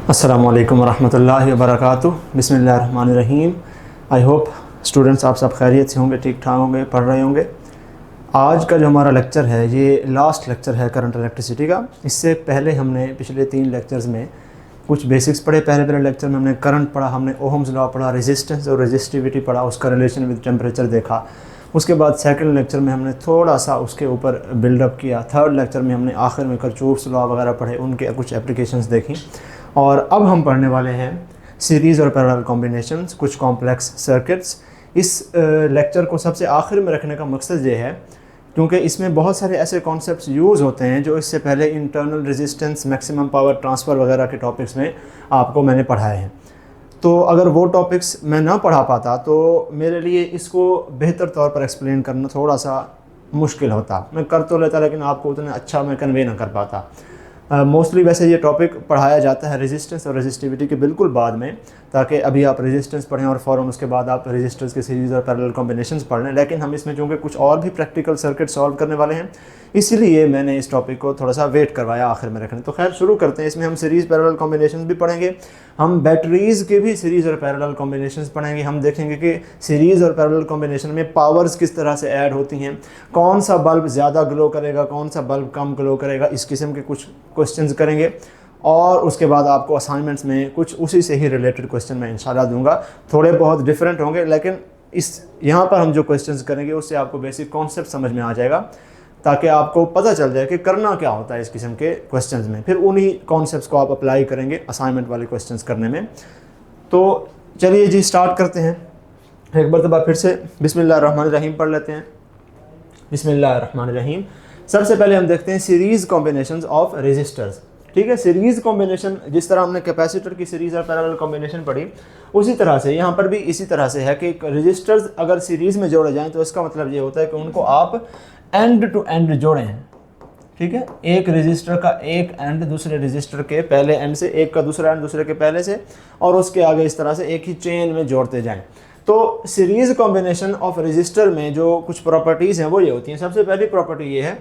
अस्सलामु अलैकुम वरहमतुल्लाहि वबरकातुहू। बिस्मिल्लाहिर्रहमानिर्रहीम। आई होप स्टूडेंट्स आप सब खैरियत से होंगे, ठीक ठाक होंगे, पढ़ रहे होंगे। आज का जो हमारा लेक्चर है ये लास्ट लेक्चर है करंट इलेक्ट्रिसिटी का। इससे पहले हमने पिछले 3 लेक्चर्स में कुछ बेसिक्स पढ़े। पहले लेक्चर में हमने करंट पढ़ा, हमने ओहम्स लॉ पढ़ा, रेजिस्टेंस और रेजिस्टिविटी पढ़ा, उसका रिलेशन विद टेम्परेचर देखा। उसके बाद सेकंड लेक्चर में हमने थोड़ा सा उसके ऊपर बिल्डअप किया। थर्ड लेक्चर में हमने आखिर में किरचॉफ्स लॉ वगैरह पढ़े, उनके कुछ एप्लीकेशंस देखी। और अब हम पढ़ने वाले हैं सीरीज़ और पैरेलल कॉम्बिनेशंस, कुछ कॉम्प्लेक्स सर्किट्स। इस लेक्चर को सबसे आखिर में रखने का मकसद ये है क्योंकि इसमें बहुत सारे ऐसे कॉन्सेप्ट्स यूज़ होते हैं जो इससे पहले internal resistance, maximum power transfer वगैरह के टॉपिक्स में आपको मैंने पढ़ाए हैं। तो अगर वो टॉपिक्स मैं ना पढ़ा पाता तो मेरे लिए इसको बेहतर तौर पर एक्सप्लेन करना थोड़ा सा मुश्किल होता। मैं कर तो लेता लेकिन आपको उतना अच्छा मैं कन्वे ना कर पाता। मोस्टली वैसे ये टॉपिक पढ़ाया जाता है रेजिस्टेंस और रेजिस्टिविटी के बिल्कुल बाद में, ताकि अभी आप रेजिस्टेंस पढ़ें और फ़ौरन उसके बाद आप रेजिस्टर्स के सीरीज़ और पैरेलल कॉम्बिनेशंस पढ़ लें। लेकिन हम इसमें चूँकि कुछ और भी प्रैक्टिकल सर्किट सॉल्व करने वाले हैं, इसीलिए मैंने इस टॉपिक को थोड़ा सा वेट करवाया आखिर में रखने। तो खैर शुरू करते हैं। इसमें हम सीरीज़ पैरेलल कॉम्बिनेशन भी पढ़ेंगे, हम बैटरीज़ के भी सीरीज़ और पैरेलल कॉम्बिनेशंस पढ़ेंगे। हम देखेंगे कि सीरीज़ और पैरेलल कॉम्बिनेशन में पावर्स किस तरह से ऐड होती हैं, कौन सा बल्ब ज़्यादा ग्लो करेगा, कौन सा बल्ब कम ग्लो करेगा, इस किस्म के कुछ क्वेश्चंस करेंगे। और उसके बाद आपको असाइनमेंट्स में कुछ उसी से ही रिलेटेड क्वेश्चन मैं इंशाल्लाह दूंगा। थोड़े बहुत डिफरेंट होंगे, लेकिन इस यहाँ पर हम जो क्वेश्चंस करेंगे उससे आपको बेसिक कॉन्सेप्ट समझ में आ जाएगा, ताकि आपको पता चल जाए कि करना क्या होता है इस किस्म के क्वेश्चंस में। फिर उन्हीं कॉन्सेप्ट्स को आप अप्लाई करेंगे असाइनमेंट वाले क्वेश्चंस करने में। तो चलिए जी स्टार्ट करते हैं। एक मरतबा फिर से बिस्मिल्लाहिर्रहमानिर्रहीम पढ़ लेते हैं। बिस्मिल्लाहिर्रहमानिर्रहीम। सबसे पहले हम देखते हैं सीरीज़ कॉम्बिनेशंस ऑफ रेजिस्टर्स। ठीक है, सीरीज़ कॉम्बिनेशन जिस तरह हमने कैपेसिटर की सीरीज़ और पैरेलल कॉम्बिनेशन पढ़ी, उसी तरह से यहाँ पर भी इसी तरह से है कि रेजिस्टर्स अगर सीरीज़ में जोड़े जाएँ तो इसका मतलब ये होता है कि उनको आप एंड टू एंड जोड़ें। ठीक है, एक रजिस्टर का एक एंड दूसरे रजिस्टर के पहले एंड से, एक का दूसरा एंड दूसरे के पहले से, और उसके आगे इस तरह से एक ही चेन में जोड़ते जाएं। तो सीरीज़ कॉम्बिनेशन ऑफ रजिस्टर में जो कुछ प्रॉपर्टीज़ हैं वो ये होती हैं। सबसे पहली प्रॉपर्टी ये है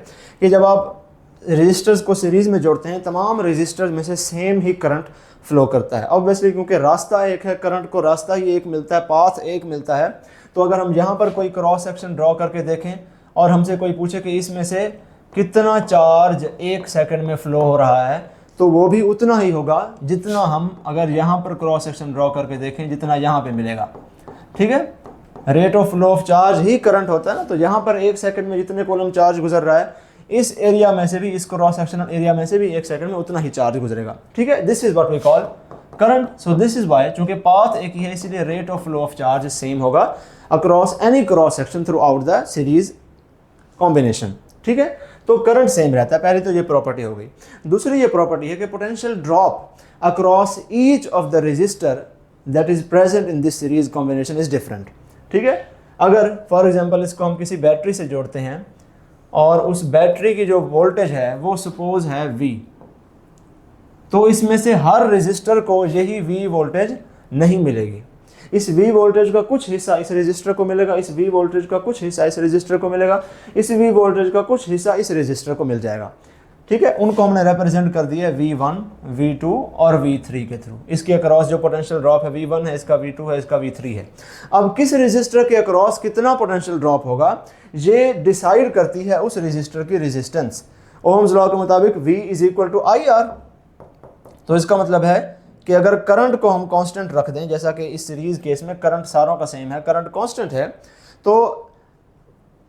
कि जब आप रजिस्टर्स को सीरीज़ में जोड़ते हैं, तमाम रजिस्टर्स में से सेम ही करंट फ्लो करता है। ऑब्वियसली क्योंकि रास्ता एक है, करंट को रास्ता ही एक मिलता है, पाथ एक मिलता है। तो अगर हम यहाँ पर कोई क्रॉस सेक्शन ड्रॉ करके देखें और हमसे कोई पूछे कि इसमें से कितना चार्ज 1 सेकंड में फ़्लो हो रहा है, तो वो भी उतना ही होगा जितना हम अगर यहाँ पर क्रॉस सेक्शन ड्रॉ करके देखें, जितना यहाँ पे मिलेगा। ठीक है, rate of flow of charge he current होता है ना। तो यहाँ पर 1 सेकंड में जितने कूलम चार्ज गुजर रहा है, इस एरिया में से भी, इस क्रॉस सेक्शनल एरिया में से भी 1 सेकंड में उतना ही चार्ज गुजरेगा। ठीक है, this is what we call current. So this is why, चूंकि पाथ एक ही है इसलिए rate of flow of charge same होगा across any cross section throughout the series combination. ठीक है, तो करंट सेम रहता है। पहली तो ये प्रॉपर्टी हो गई। दूसरी ये प्रॉपर्टी है कि potential drop across each of the register that is present in this series combination is different. ठीक है, अगर फॉर एग्जांपल इसको हम किसी बैटरी से जोड़ते हैं और उस बैटरी की जो वोल्टेज है वो सपोज है V, तो इसमें से हर रजिस्टर को यही V वोल्टेज नहीं मिलेगी। इस V वोल्टेज का कुछ हिस्सा इस रजिस्टर को मिलेगा, इस V वोल्टेज का कुछ हिस्सा इस रजिस्टर को मिलेगा, इस V वोल्टेज का कुछ हिस्सा इस रजिस्टर को मिल जाएगा। ठीक है, उनको हमने रिप्रेजेंट कर दिया V1, V2 और V3 के थ्रू। इसके अक्रॉस जो पोटेंशियल ड्रॉप है V1 है, इसका V2 है, इसका V3 है। अब किस रजिस्टर के अक्रॉस कितना पोटेंशियल ड्रॉप होगा ये डिसाइड करती है उस रजिस्टर की रेजिस्टेंस। ओम्स लॉ के मुताबिक V is equal to IR। तो इसका मतलब है कि अगर करंट को हम कांस्टेंट रख दें, जैसा कि इस सीरीज केस में करंट सारों का सेम है, करंट कांस्टेंट है, तो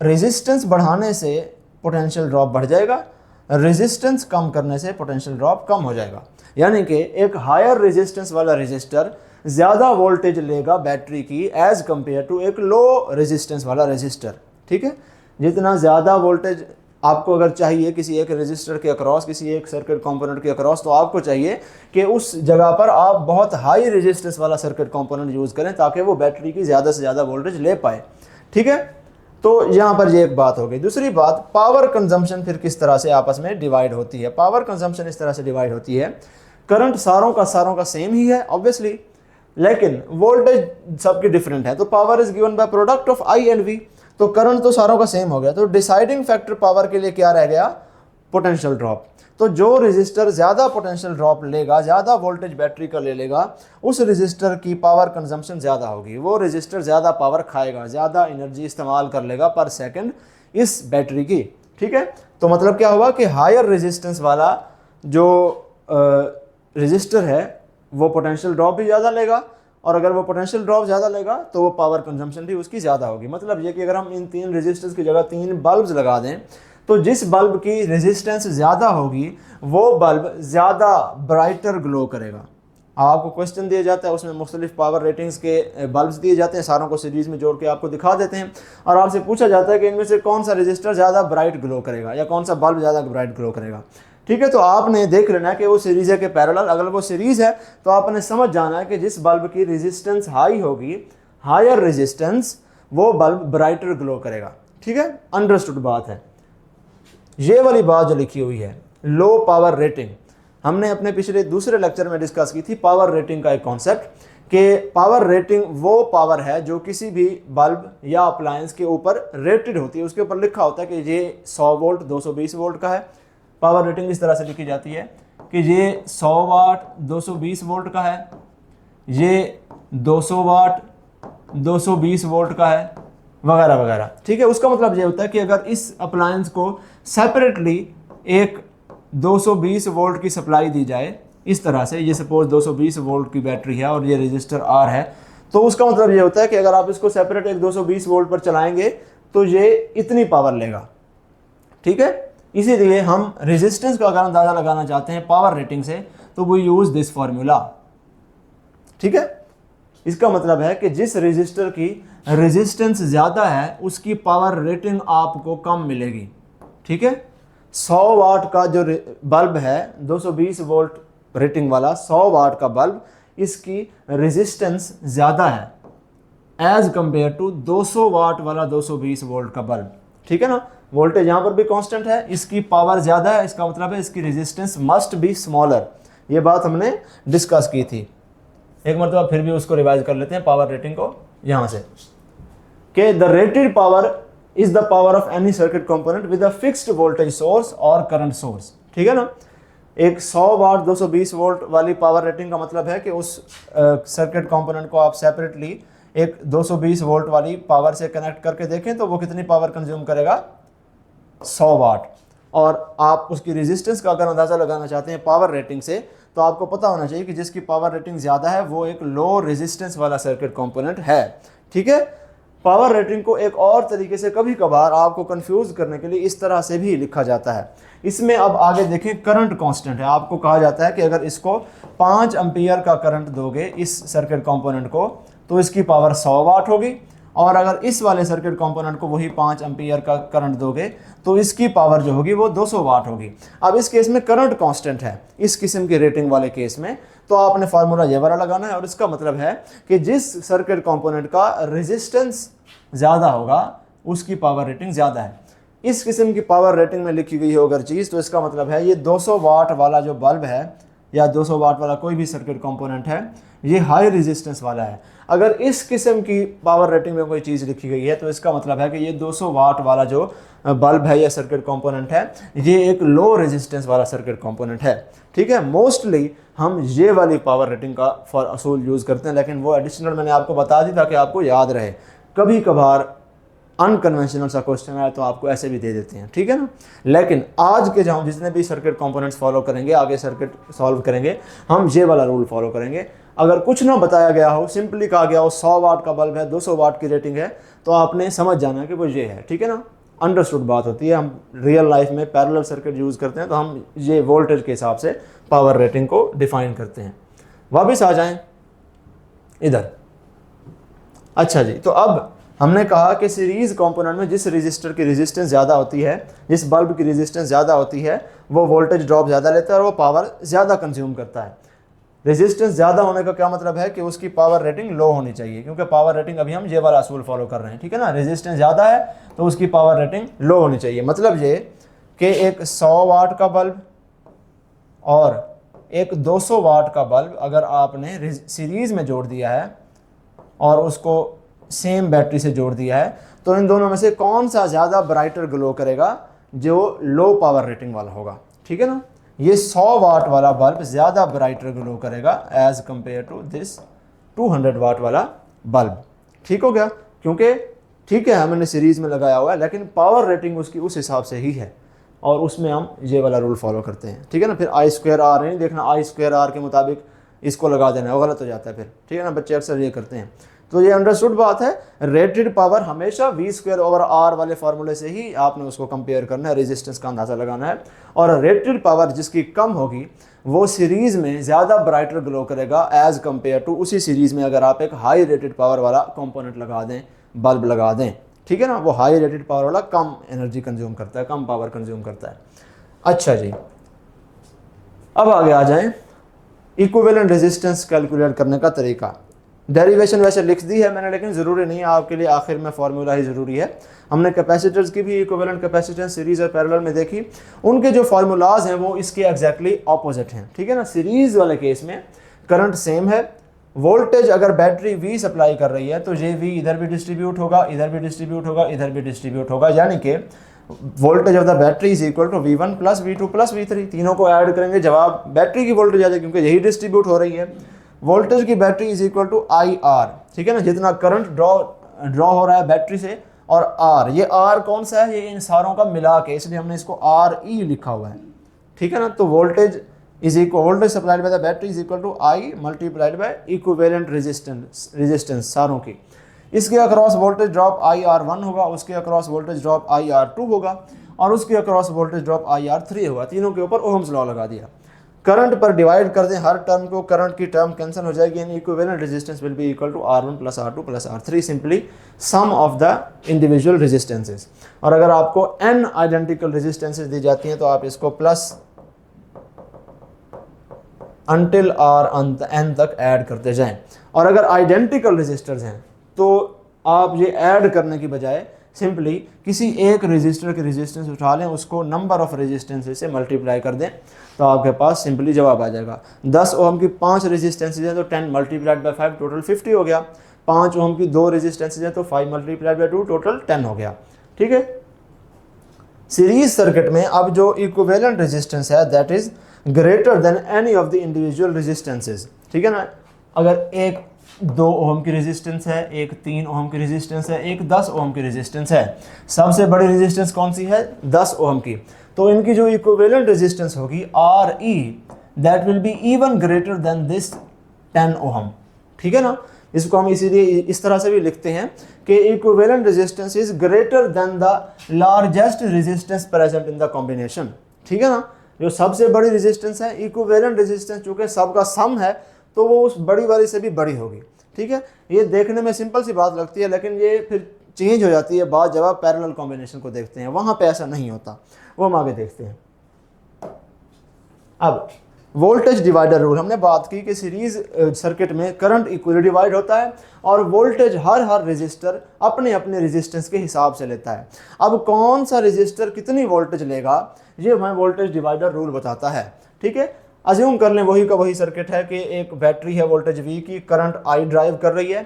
रेजिस्टेंस बढ़ाने से पोटेंशियल ड्रॉप बढ़ जाएगा, रेजिस्टेंस कम करने से पोटेंशियल ड्रॉप कम हो जाएगा। यानी कि एक हायर रेजिस्टेंस वाला रजिस्टर ज़्यादा वोल्टेज लेगा बैटरी की एज कंपेयर टू एक लो रेजिस्टेंस वाला रजिस्टर। ठीक है, जितना ज़्यादा वोल्टेज आपको अगर चाहिए किसी एक रजिस्टर के अक्रॉस, किसी एक सर्किट कंपोनेंट के अक्रॉस, तो आपको चाहिए कि उस जगह पर आप बहुत हाई रेजिस्टेंस वाला सर्किट कंपोनेंट यूज़ करें ताकि वो बैटरी की ज़्यादा से ज़्यादा वोल्टेज ले पाए। ठीक है, तो यहाँ पर ये एक बात हो गई। दूसरी बात, पावर कंजम्पशन फिर किस तरह से आपस में डिवाइड होती है। पावर कंजम्पशन इस तरह से डिवाइड होती है, करंट सारों का सेम ही है ऑब्वियसली, लेकिन वोल्टेज सबकी डिफरेंट है। तो power is given by product of I and V। तो करंट तो सारों का सेम हो गया, तो डिसाइडिंग फैक्टर पावर के लिए क्या रह गया, पोटेंशियल ड्रॉप। तो जो रेजिस्टर ज़्यादा पोटेंशियल ड्रॉप लेगा, ज़्यादा वोल्टेज बैटरी का ले लेगा, उस रेजिस्टर की पावर कंजम्पशन ज़्यादा होगी, वो रेजिस्टर ज़्यादा पावर खाएगा, ज़्यादा एनर्जी इस्तेमाल कर लेगा पर सेकंड इस बैटरी की। ठीक है, तो मतलब क्या हुआ कि हायर रेजिस्टेंस वाला जो रेजिस्टर है वो पोटेंशियल ड्रॉप भी ज़्यादा लेगा, और अगर वो पोटेंशियल ड्रॉप ज़्यादा लेगा तो वो पावर कंजम्पशन भी उसकी ज़्यादा होगी। मतलब ये कि अगर हम इन 3 रेजिस्टर्स की जगह 3 बल्ब्स लगा दें तो जिस बल्ब की रेजिस्टेंस ज़्यादा होगी वो बल्ब ज़्यादा ब्राइटर ग्लो करेगा। आपको क्वेश्चन दिया जाता है, उसमें मुख्तलिफ पावर रेटिंग्स के बल्ब्स दिए जाते हैं, सारों को सीरीज़ में जोड़ के आपको दिखा देते हैं, और आपसे पूछा जाता है कि इनमें से कौन सा रेजिस्टर ज़्यादा ब्राइट ग्लो करेगा या कौन सा बल्ब ज़्यादा ब्राइट ग्लो करेगा। ठीक है, तो आपने देख लेना है कि वो सीरीज़ है कि पैरेलल। अगर वो सीरीज़ है तो आपने समझ जाना है कि जिस बल्ब की रेजिस्टेंस हाई होगी, हायर रेजिस्टेंस, वो बल्ब ब्राइटर ग्लो करेगा। ठीक है, अंडरस्टूड बात है। ये वाली बात जो लिखी हुई है लो पावर रेटिंग, हमने अपने पिछले दूसरे लेक्चर में डिस्कस की थी पावर रेटिंग का एक कॉन्सेप्ट, कि पावर रेटिंग वो पावर है जो किसी भी बल्ब या अप्लायंस के ऊपर रेटेड होती है। उसके ऊपर लिखा होता है कि ये 100 वोल्ट 220 वोल्ट का है। पावर रेटिंग इस तरह से लिखी जाती है कि ये 100 वाट 220 वोल्ट का है, ये 200 वाट 220 वोल्ट का है, वगैरह वगैरह। ठीक है, उसका मतलब ये होता है कि अगर इस अप्लायंस को सेपरेटली एक 220 वोल्ट की सप्लाई दी जाए इस तरह से, ये सपोज 220 वोल्ट की बैटरी है और ये रजिस्टर आर है, तो उसका मतलब ये होता है कि अगर आप इसको सेपरेट एक 220 वोल्ट पर चलाएंगे तो ये इतनी पावर लेगा। ठीक है, इसीलिए हम रेजिस्टेंस का अगर अंदाज़ा लगाना चाहते हैं पावर रेटिंग से तो वी यूज़ दिस फार्मूला। ठीक है, इसका मतलब है कि जिस रेजिस्टर की रेजिस्टेंस ज़्यादा है उसकी पावर रेटिंग आपको कम मिलेगी। ठीक है, 100 वाट का जो बल्ब है 220 वोल्ट रेटिंग वाला 100 वाट का बल्ब, इसकी रेजिस्टेंस ज़्यादा है एज कंपेयर टू 200 वाट वाला 220 वोल्ट का बल्ब। ठीक है ना, वोल्टेज यहाँ पर भी कांस्टेंट है, इसकी पावर ज़्यादा है, इसका मतलब है इसकी रेजिस्टेंस मस्ट बी स्मॉलर। ये बात हमने डिस्कस की थी, एक मरतबा फिर भी उसको रिवाइज कर लेते हैं पावर रेटिंग को यहाँ से, कि the rated power is the power of any circuit component with a fixed voltage source और करंट सोर्स। ठीक है ना, एक 100 वाट 220 वोल्ट वाली पावर रेटिंग का मतलब है कि उस सर्किट कंपोनेंट को आप सेपरेटली एक 220 वोल्ट वाली पावर से कनेक्ट करके देखें तो वो कितनी पावर कंज्यूम करेगा, 100 वाट। और आप उसकी रेजिस्टेंस का अगर अंदाज़ा लगाना चाहते हैं पावर रेटिंग से तो आपको पता होना चाहिए कि जिसकी पावर रेटिंग ज़्यादा है वो एक लो रेजिस्टेंस वाला सर्किट कंपोनेंट है। ठीक है, पावर रेटिंग को एक और तरीके से कभी कभार आपको कंफ्यूज करने के लिए इस तरह से भी लिखा जाता है। इसमें अब आगे देखें, करंट कांस्टेंट है। आपको कहा जाता है कि अगर इसको 5 एम्पीयर का करंट दोगे इस सर्किट कंपोनेंट को तो इसकी पावर 100 वाट होगी, और अगर इस वाले सर्किट कंपोनेंट को वही 5 एम्पीयर का करंट दोगे तो इसकी पावर जो होगी वो 200 वाट होगी। अब इस केस में करंट कांस्टेंट है इस किस्म की रेटिंग वाले केस में, तो आपने फार्मूला ये वाला लगाना है, और इसका मतलब है कि जिस सर्किट कंपोनेंट का रेजिस्टेंस ज़्यादा होगा उसकी पावर रेटिंग ज़्यादा है। इस किस्म की पावर रेटिंग में लिखी गई हो अगर चीज़, तो इसका मतलब है ये 200 वाट वाला जो बल्ब है या 200 वाट वाला कोई भी सर्किट कंपोनेंट है ये हाई रेजिस्टेंस वाला है। अगर इस किस्म की पावर रेटिंग में कोई चीज़ लिखी गई है तो इसका मतलब है कि ये 200 वाट वाला जो बल्ब है या सर्किट कंपोनेंट है ये एक लो रेजिस्टेंस वाला सर्किट कंपोनेंट है। ठीक है, मोस्टली हम ये वाली पावर रेटिंग का फॉर असूल यूज़ करते हैं, लेकिन वो एडिशनल मैंने आपको बता दी ताकि आपको याद रहे। कभी कभार अनकन्वेंशनल सा क्वेश्चन आया तो आपको ऐसे भी दे देते हैं। ठीक है ना, लेकिन आज के जो हम जितने भी सर्किट कंपोनेंट्स फॉलो करेंगे, आगे सर्किट सॉल्व करेंगे, हम ये वाला रूल फॉलो करेंगे। अगर कुछ ना बताया गया हो, सिंपली कहा गया हो 100 वाट का बल्ब है 200 वाट की रेटिंग है, तो आपने समझ जाना है कि वो ये है। ठीक है ना, अंडरस्टूड बात होती है। हम रियल लाइफ में पैरेलल सर्किट यूज़ करते हैं तो हम ये वोल्टेज के हिसाब से पावर रेटिंग को डिफाइन करते हैं। वापस आ जाएं इधर। अच्छा जी, तो अब हमने कहा कि सीरीज़ कंपोनेंट में जिस रजिस्टर की रेजिस्टेंस ज़्यादा होती है, जिस बल्ब की रेजिस्टेंस ज़्यादा होती है, वो वोल्टेज ड्रॉप ज़्यादा लेता है और वो पावर ज़्यादा कंज्यूम करता है। रेजिस्टेंस ज़्यादा होने का क्या मतलब है कि उसकी पावर रेटिंग लो होनी चाहिए, क्योंकि पावर रेटिंग अभी हम ये वाला असूल फॉलो कर रहे हैं। ठीक है ना, रेजिस्टेंस ज़्यादा है तो उसकी पावर रेटिंग लो होनी चाहिए। मतलब ये कि एक 100 वाट का बल्ब और एक 200 वाट का बल्ब अगर आपने सीरीज़ में जोड़ दिया है और उसको सेम बैटरी से जोड़ दिया है, तो इन दोनों में से कौन सा ज़्यादा ब्राइटर ग्लो करेगा, जो लो पावर रेटिंग वाला होगा, ठीक है ना। ये 100 वाट वाला बल्ब ज़्यादा ब्राइटर ग्लो करेगा एज कंपेयर टू दिस 200 वाट वाला बल्ब। ठीक हो गया, क्योंकि ठीक है हमने सीरीज़ में लगाया हुआ है लेकिन पावर रेटिंग उसकी उस हिसाब से ही है और उसमें हम ये वाला रूल फॉलो करते हैं, ठीक है ना। फिर I²R नहीं देखना, I²R के मुताबिक इसको लगा देना, वो गलत हो जाता है फिर, ठीक है ना। बच्चे अक्सर ये करते हैं। तो ये अंडरस्टूड बात है, रेटेड पावर हमेशा V²/R वाले फार्मूले से ही आपने उसको कंपेयर करना है, रेजिस्टेंस का अंदाज़ा लगाना है। और रेटेड पावर जिसकी कम होगी वो सीरीज़ में ज़्यादा ब्राइटर ग्लो करेगा एज़ कंपेयर टू उसी सीरीज़ में अगर आप एक हाई रेटेड पावर वाला कंपोनेंट लगा दें, बल्ब लगा दें, ठीक है ना। वो हाई रेटेड पावर वाला कम एनर्जी कंज्यूम करता है, कम पावर कंज्यूम करता है। अच्छा जी, अब आगे आ जाएं, इक्विवेलेंट रेजिस्टेंस कैलकुलेट करने का तरीका। डेरिवेशन वैसे लिख दी है मैंने, लेकिन ज़रूरी नहीं है, आपके लिए आखिर में फार्मूला ही ज़रूरी है। हमने कैपेसिटर्स की भी इक्विवेलेंट कैपेसिटेंस सीरीज़ और पैरेलल में देखी, उनके जो फार्मूलाज हैं वो इसके एग्जैक्टली ऑपोजिट हैं, ठीक है ना। सीरीज़ वाले केस में करंट सेम है, वोल्टेज अगर बैटरी V सप्लाई कर रही है तो ये V इधर भी डिस्ट्रीब्यूट होगा, इधर भी डिस्ट्रीब्यूट होगा, इधर भी डिस्ट्रीब्यूट होगा, यानी कि voltage of the battery is equal to V1 plus V2 plus V3। तीनों को ऐड करेंगे, जवाब बैटरी की वोल्टेज आ जाए क्योंकि यही डिस्ट्रीब्यूट हो रही है। वोल्टेज की battery is equal to IR, ठीक है ना, जितना करंट ड्रॉ हो रहा है बैटरी से, और R, ये R कौन सा है, ये इन सारों का मिला के, इसलिए हमने इसको RE लिखा हुआ है, ठीक है ना। तो voltage is equal, voltage supplied by the battery is equal to I multiplied by equivalent resistance सारों की। इसके अक्रॉस वोल्टेज ड्रॉप IR1 होगा, उसके अक्रॉस वोल्टेज ड्रॉप IR2 होगा, और उसके अक्रॉस वोल्टेज ड्रॉप IR3 होगा। तीनों के ऊपर ओहम्स लॉ लगा दिया। करंट पर डिवाइड कर दें हर टर्म को, करंट की टर्म कैंसिल हो जाएगी, यानी equivalent resistance will be equal to R1 plus R2 plus R3, simply sum of the individual resistances. और अगर आपको n आइडेंटिकल रेजिस्टेंसेस दी जाती हैं तो आप इसको प्लस until R n तक ऐड करते जाएं। और अगर आइडेंटिकल रेजिस्टर्स हैं तो आप ये ऐड करने की बजाय सिंपली किसी एक रेजिस्टर के रेजिस्टेंस उठा लें, उसको नंबर ऑफ रेजिस्टेंसेस से मल्टीप्लाई कर दें, तो आपके पास सिंपली जवाब आ जाएगा। 10 ओम की 5 रेजिस्टेंसेज हैं तो 10 मल्टीप्लाइड बाय 5 टोटल 50 हो गया। 5 ओम की 2 रेजिस्टेंसेज हैं तो 5 मल्टीप्लाइड बाय 2 टोटल 10 हो गया, ठीक है। सीरीज सर्किट में अब जो इक्विवेलेंट रेजिस्टेंस है that is greater then any of the individual resistances, ठीक है ना। अगर एक 2 ओम की रेजिस्टेंस है, एक 3 ओम की रेजिस्टेंस है, एक 10 ओम की रेजिस्टेंस है, सबसे बड़ी रेजिस्टेंस कौन सी है, 10 ओम की, तो इनकी जो इक्विवेलेंट रेजिस्टेंस होगी RE that will be even greater than this 10 ओम, ठीक है ना। इसको हम इसीलिए इस तरह से भी लिखते हैं कि equivalent resistance is greater than the largest resistance present in the combination, ठीक है ना। जो सबसे बड़ी रेजिस्टेंस है, इक्विवेलेंट रेजिस्टेंस चूंकि सबका सम है तो वो उस बड़ी वाली से भी बड़ी होगी, ठीक है। ये देखने में सिंपल सी बात लगती है, लेकिन ये फिर चेंज हो जाती है बात जब आप पैरेलल कॉम्बिनेशन को देखते हैं, वहाँ पे ऐसा नहीं होता, वो हम आगे देखते हैं। अब वोल्टेज डिवाइडर रूल, हमने बात की कि सीरीज सर्किट में करंट इक्वली डिवाइड होता है और वोल्टेज हर रेजिस्टर अपने अपने रेजिस्टेंस के हिसाब से लेता है। अब कौन सा रेजिस्टर कितनी वोल्टेज लेगा ये हमें वोल्टेज डिवाइडर रूल बताता है, ठीक है। अज्यूम कर लें वही का वही सर्किट है कि एक बैटरी है वोल्टेज V की, करंट I ड्राइव कर रही है,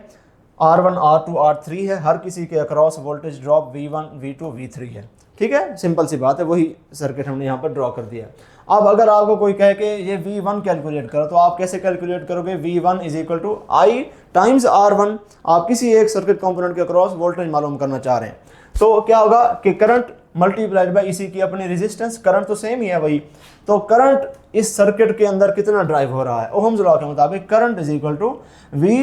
R1 R2 R3 है, हर किसी के across voltage drop V1 V2 V3 है, ठीक है। सिंपल सी बात है, वही सर्किट हमने यहाँ पर ड्रॉ कर दिया। अब अगर आपको कोई कहे कि ये V1 कैलकुलेट करो तो आप कैसे कैलकुलेट करोगे, V1 is equal to I times R1। आप किसी एक सर्किट कंपोनेंट के अक्रॉस वोल्टेज मालूम करना चाह रहे हैं तो क्या होगा कि करंट मल्टीप्लाइड बाय इसी की अपनी रेजिस्टेंस, करंट तो सेम ही है वही, तो करंट इस सर्किट के अंदर कितना ड्राइव हो रहा है, ओहम्स लॉ के मुताबिक current is equal to V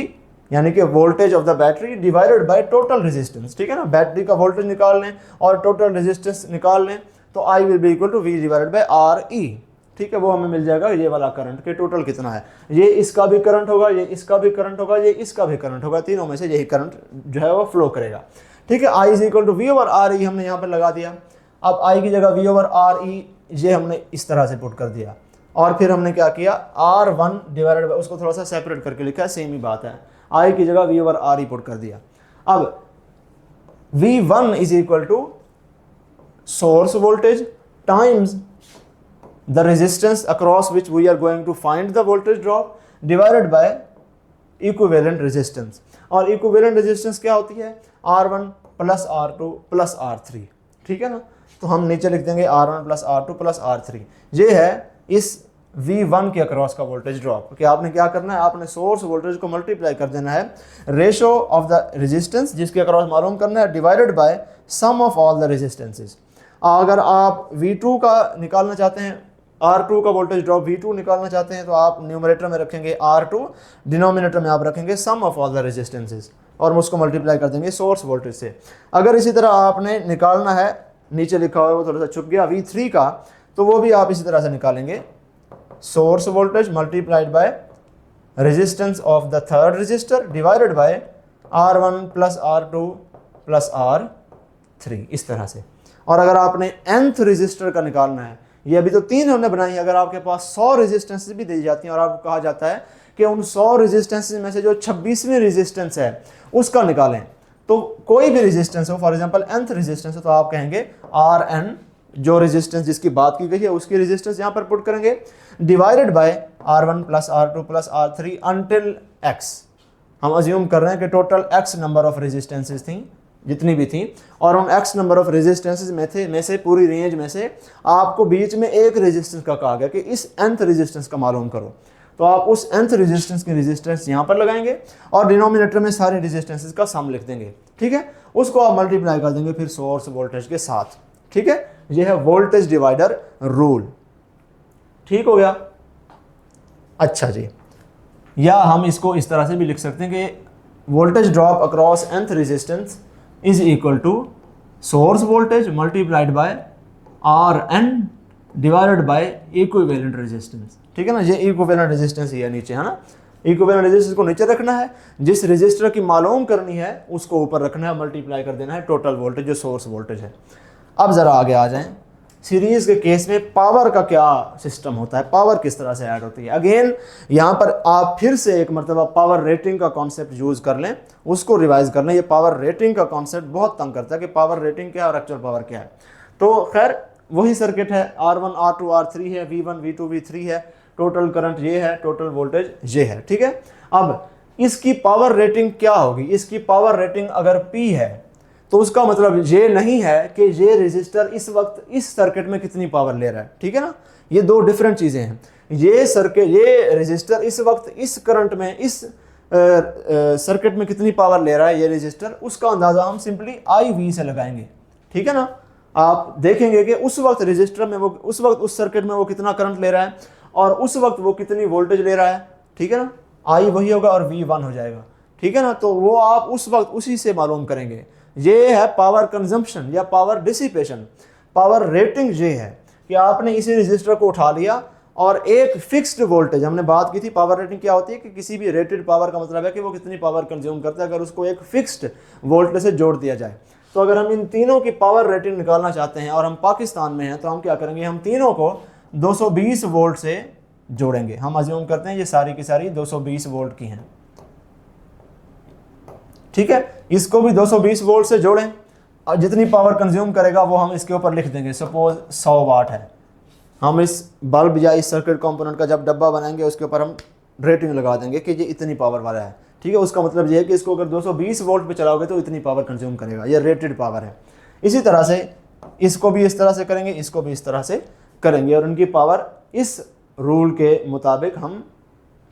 यानी कि voltage of the battery divided by total resistance, ठीक है ना। बैटरी का वोल्टेज निकाल लें और टोटल रेजिस्टेंस निकाल लें तो I will be equal to V divided by RE, ठीक है। वो हमें मिल जाएगा ये वाला करंट के टोटल कितना है, ये इसका भी करंट होगा, ये इसका भी करंट होगा, ये इसका भी करंट होगा, तीनों में से यही करंट जो है वो फ्लो करेगा, ठीक है। I is equal to V over RE हमने यहाँ पर लगा दिया। अब I की जगह V ओवर RE ये हमने इस तरह से पुट कर दिया, और फिर हमने क्या किया, R1 डिवाइडेड बाय, उसको थोड़ा सा सेपरेट करके लिखा है, सेम ही बात है, I की जगह V ओवर RE पुट कर दिया। अब V1 is equal to source voltage times the resistance across which we are going to find the voltage drop divided by equivalent resistance। और equivalent resistance क्या होती है, R1 plus R2 plus R3, ठीक है ना। तो हम नीचे लिख देंगे R1 plus R2 plus R3। ये है इस V1 के अक्रॉस का वोल्टेज ड्रॉप कि आपने क्या करना है, आपने सोर्स वोल्टेज को मल्टीप्लाई कर देना है रेशो ऑफ द रेजिस्टेंस जिसके अक्रॉस मालूम करना है divided by sum of all the resistances. अगर आप V2 का निकालना चाहते हैं, R2 का वोल्टेज ड्रॉप V2 निकालना चाहते हैं, तो आप न्यूमरेटर में रखेंगे R2, डिनोमिनेटर में आप रखेंगे सम ऑफ ऑल द रेजिस्टेंसेस और उसको मल्टीप्लाई कर देंगे सोर्स वोल्टेज से। अगर इसी तरह आपने निकालना है, नीचे लिखा हुआ है वो थोड़ा सा छुप गया, V3 का, तो वो भी आप इसी तरह से निकालेंगे source voltage multiplied by resistance of the third resistor divided by R1 plus R2 plus R3, इस तरह से। और अगर आपने nth रेजिस्टर का निकालना है, ये अभी तो 3 हमने बनाई है, अगर आपके पास 100 रेजिस्टेंसेस भी दी जाती हैं और आपको कहा जाता है कि उन 100 रेजिस्टेंसेस में से जो 26वीं रेजिस्टेंस है उसका निकालें, तो कोई भी रेजिस्टेंस हो, फॉर एग्जांपल nth रेजिस्टेंस हो, तो आप कहेंगे Rn, जो रेजिस्टेंस जिसकी बात की गई है उसकी रेजिस्टेंस यहाँ पर पुट करेंगे, divided by R1 plus R2 plus R3 until x। हम अज्यूम कर रहे हैं कि total x number of resistances थी, जितनी भी थी, और उन x नंबर ऑफ रेजिस्टेंसेस में से पूरी रेंज में से आपको बीच में एक रेजिस्टेंस का कहा गया कि इस nth रेजिस्टेंस का मालूम करो, तो आप उस nth रेजिस्टेंस की रेजिस्टेंस यहाँ पर लगाएंगे और डिनोमिनेटर में सारे रेजिस्टेंसेस का सम लिख देंगे, ठीक है। उसको आप मल्टीप्लाई कर देंगे फिर सोर्स वोल्टेज के साथ, ठीक है। ये है वोल्टेज डिवाइडर रूल, ठीक हो गया। अच्छा जी, या हम इसको इस तरह से भी लिख सकते हैं कि voltage drop across nth resistance is equal to source voltage multiplied by Rn divided by equivalent resistance, ठीक है ना। ये इक्विवेलेंट रेजिस्टेंस ही है नीचे, है ना। इक्विवेलेंट रेजिस्टेंस को नीचे रखना है, जिस रेजिस्टर की मालूम करनी है उसको ऊपर रखना है, मल्टीप्लाई कर देना है टोटल वोल्टेज जो सोर्स वोल्टेज है। अब ज़रा आगे आ जाएं, सीरीज़ के केस में पावर का क्या सिस्टम होता है, पावर किस तरह से ऐड होती है। अगेन यहाँ पर आप फिर से एक मरतबा पावर रेटिंग का कॉन्सेप्ट यूज़ कर लें, उसको रिवाइज कर लें। ये पावर रेटिंग का कॉन्सेप्ट बहुत तंग करता है कि पावर रेटिंग क्या है और एक्चुअल पावर क्या है। तो खैर वही सर्किट है, R1 R2 R3 है, V1 V2 V3 है, टोटल करंट ये है, टोटल वोल्टेज ये है, ठीक है। अब इसकी पावर रेटिंग क्या होगी, इसकी पावर रेटिंग अगर P है तो उसका मतलब ये नहीं है कि ये रेजिस्टर इस वक्त इस सर्किट में कितनी पावर ले रहा है, ठीक है ना। ये दो डिफरेंट चीज़ें हैं। ये रेजिस्टर इस वक्त इस करंट में इस सर्किट में कितनी पावर ले रहा है ये रेजिस्टर, उसका अंदाज़ा हम सिंपली IV से लगाएंगे, ठीक है ना। आप देखेंगे कि उस वक्त रेजिस्टर में वो उस वक्त उस सर्किट में वो कितना करंट ले रहा है और उस वक्त वो कितनी वोल्टेज ले रहा है, ठीक है ना। I वही होगा और V1 हो जाएगा, ठीक है ना। तो वो आप उस वक्त उसी से मालूम करेंगे। ये है पावर कंजम्पशन या पावर डिसिपेशन। पावर रेटिंग ये है कि आपने इसी रजिस्टर को उठा लिया और एक फिक्स्ड वोल्टेज, हमने बात की थी पावर रेटिंग क्या होती है कि किसी भी रेटेड पावर का मतलब है कि वो कितनी पावर कंज्यूम करता है, अगर उसको एक फिक्स्ड वोल्टेज से जोड़ दिया जाए। तो अगर हम इन तीनों की पावर रेटिंग निकालना चाहते हैं और हम पाकिस्तान में हैं, तो हम क्या करेंगे, हम तीनों को 220 वोल्ट से जोड़ेंगे। हम अज्यूम करते हैं ये सारी की सारी 220 वोल्ट की हैं, ठीक है। इसको भी 220 वोल्ट से जोड़ें और जितनी पावर कंज्यूम करेगा वो हम इसके ऊपर लिख देंगे। सपोज 100 वाट है, हम इस बल्ब या इस सर्किट कंपोनेंट का जब डब्बा बनाएंगे उसके ऊपर हम रेटिंग लगा देंगे कि ये इतनी पावर वाला है, ठीक है। उसका मतलब ये है कि इसको अगर 220 वोल्ट पे चलाओगे तो इतनी पावर कंज्यूम करेगा, ये रेटेड पावर है। इसी तरह से इसको भी इस तरह से करेंगे, इसको भी इस तरह से करेंगे और उनकी पावर इस रूल के मुताबिक हम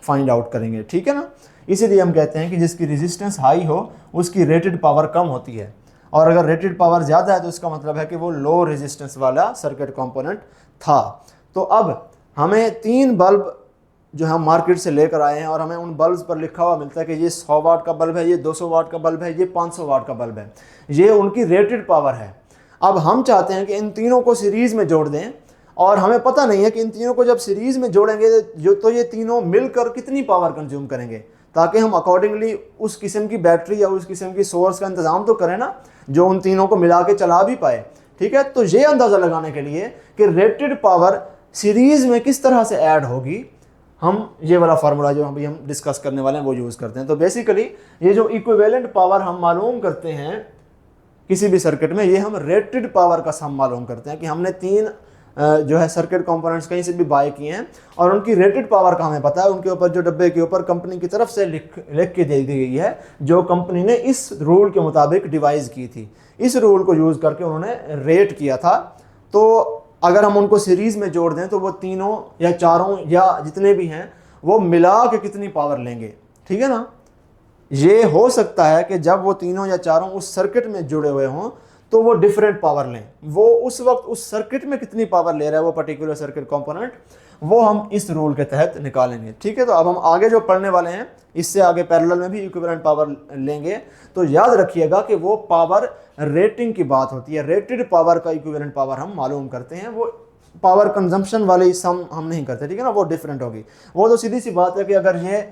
फाइंड आउट करेंगे, ठीक है ना। इसीलिए हम कहते हैं कि जिसकी रेजिस्टेंस हाई हो उसकी रेटेड पावर कम होती है, और अगर रेटेड पावर ज़्यादा है तो इसका मतलब है कि वो लो रेजिस्टेंस वाला सर्किट कंपोनेंट था। तो अब हमें 3 बल्ब जो हम मार्केट से लेकर आए हैं और हमें उन बल्ब पर लिखा हुआ मिलता है कि ये 100 वाट का बल्ब है, ये 200 वाट का बल्ब है, ये 500 वाट का बल्ब है, ये उनकी रेटेड पावर है। अब हम चाहते हैं कि इन तीनों को सीरीज़ में जोड़ दें और हमें पता नहीं है कि इन तीनों को जब सीरीज़ में जोड़ेंगे तो ये तीनों मिलकर कितनी पावर कंज्यूम करेंगे, ताकि हम अकॉर्डिंगली उस किस्म की बैटरी या उस किस्म की सोर्स का इंतज़ाम तो करें ना जो उन तीनों को मिला के चला भी पाए, ठीक है। तो ये अंदाज़ा लगाने के लिए कि रेटेड पावर सीरीज़ में किस तरह से ऐड होगी, हम ये वाला फार्मूला जो अभी हम डिस्कस करने वाले हैं वो यूज़ करते हैं। तो बेसिकली ये जो इक्विवेलेंट पावर हम मालूम करते हैं किसी भी सर्किट में, ये हम रेटेड पावर का सम मालूम करते हैं कि हमने 3 जो है सर्किट कंपोनेंट्स कहीं से भी बाय किए हैं और उनकी रेटेड पावर का हमें पता है, उनके ऊपर जो डब्बे के ऊपर कंपनी की तरफ से लिख के दे दी गई है, जो कंपनी ने इस रूल के मुताबिक डिवाइस की थी। इस रूल को यूज़ करके उन्होंने रेट किया था। तो अगर हम उनको सीरीज़ में जोड़ दें तो वो तीनों या चारों या जितने भी हैं वो मिला के कितनी पावर लेंगे, ठीक है ना। ये हो सकता है कि जब वो तीनों या चारों उस सर्किट में जुड़े हुए हों तो वो डिफरेंट पावर लें। वो उस वक्त उस सर्किट में कितनी पावर ले रहा है वो पर्टिकुलर सर्किट कंपोनेंट, वो हम इस रूल के तहत निकालेंगे, ठीक है। तो अब हम आगे जो पढ़ने वाले हैं इससे आगे पैरेलल में भी इक्विवेलेंट पावर लेंगे। तो याद रखिएगा कि वो पावर रेटिंग की बात होती है, रेटेड पावर का इक्विवेलेंट पावर हम मालूम करते हैं, वो पावर कंजम्पशन वाली सम हम नहीं करते, ठीक है ना, वो डिफरेंट होगी। वो तो सीधी सी बात है कि अगर ये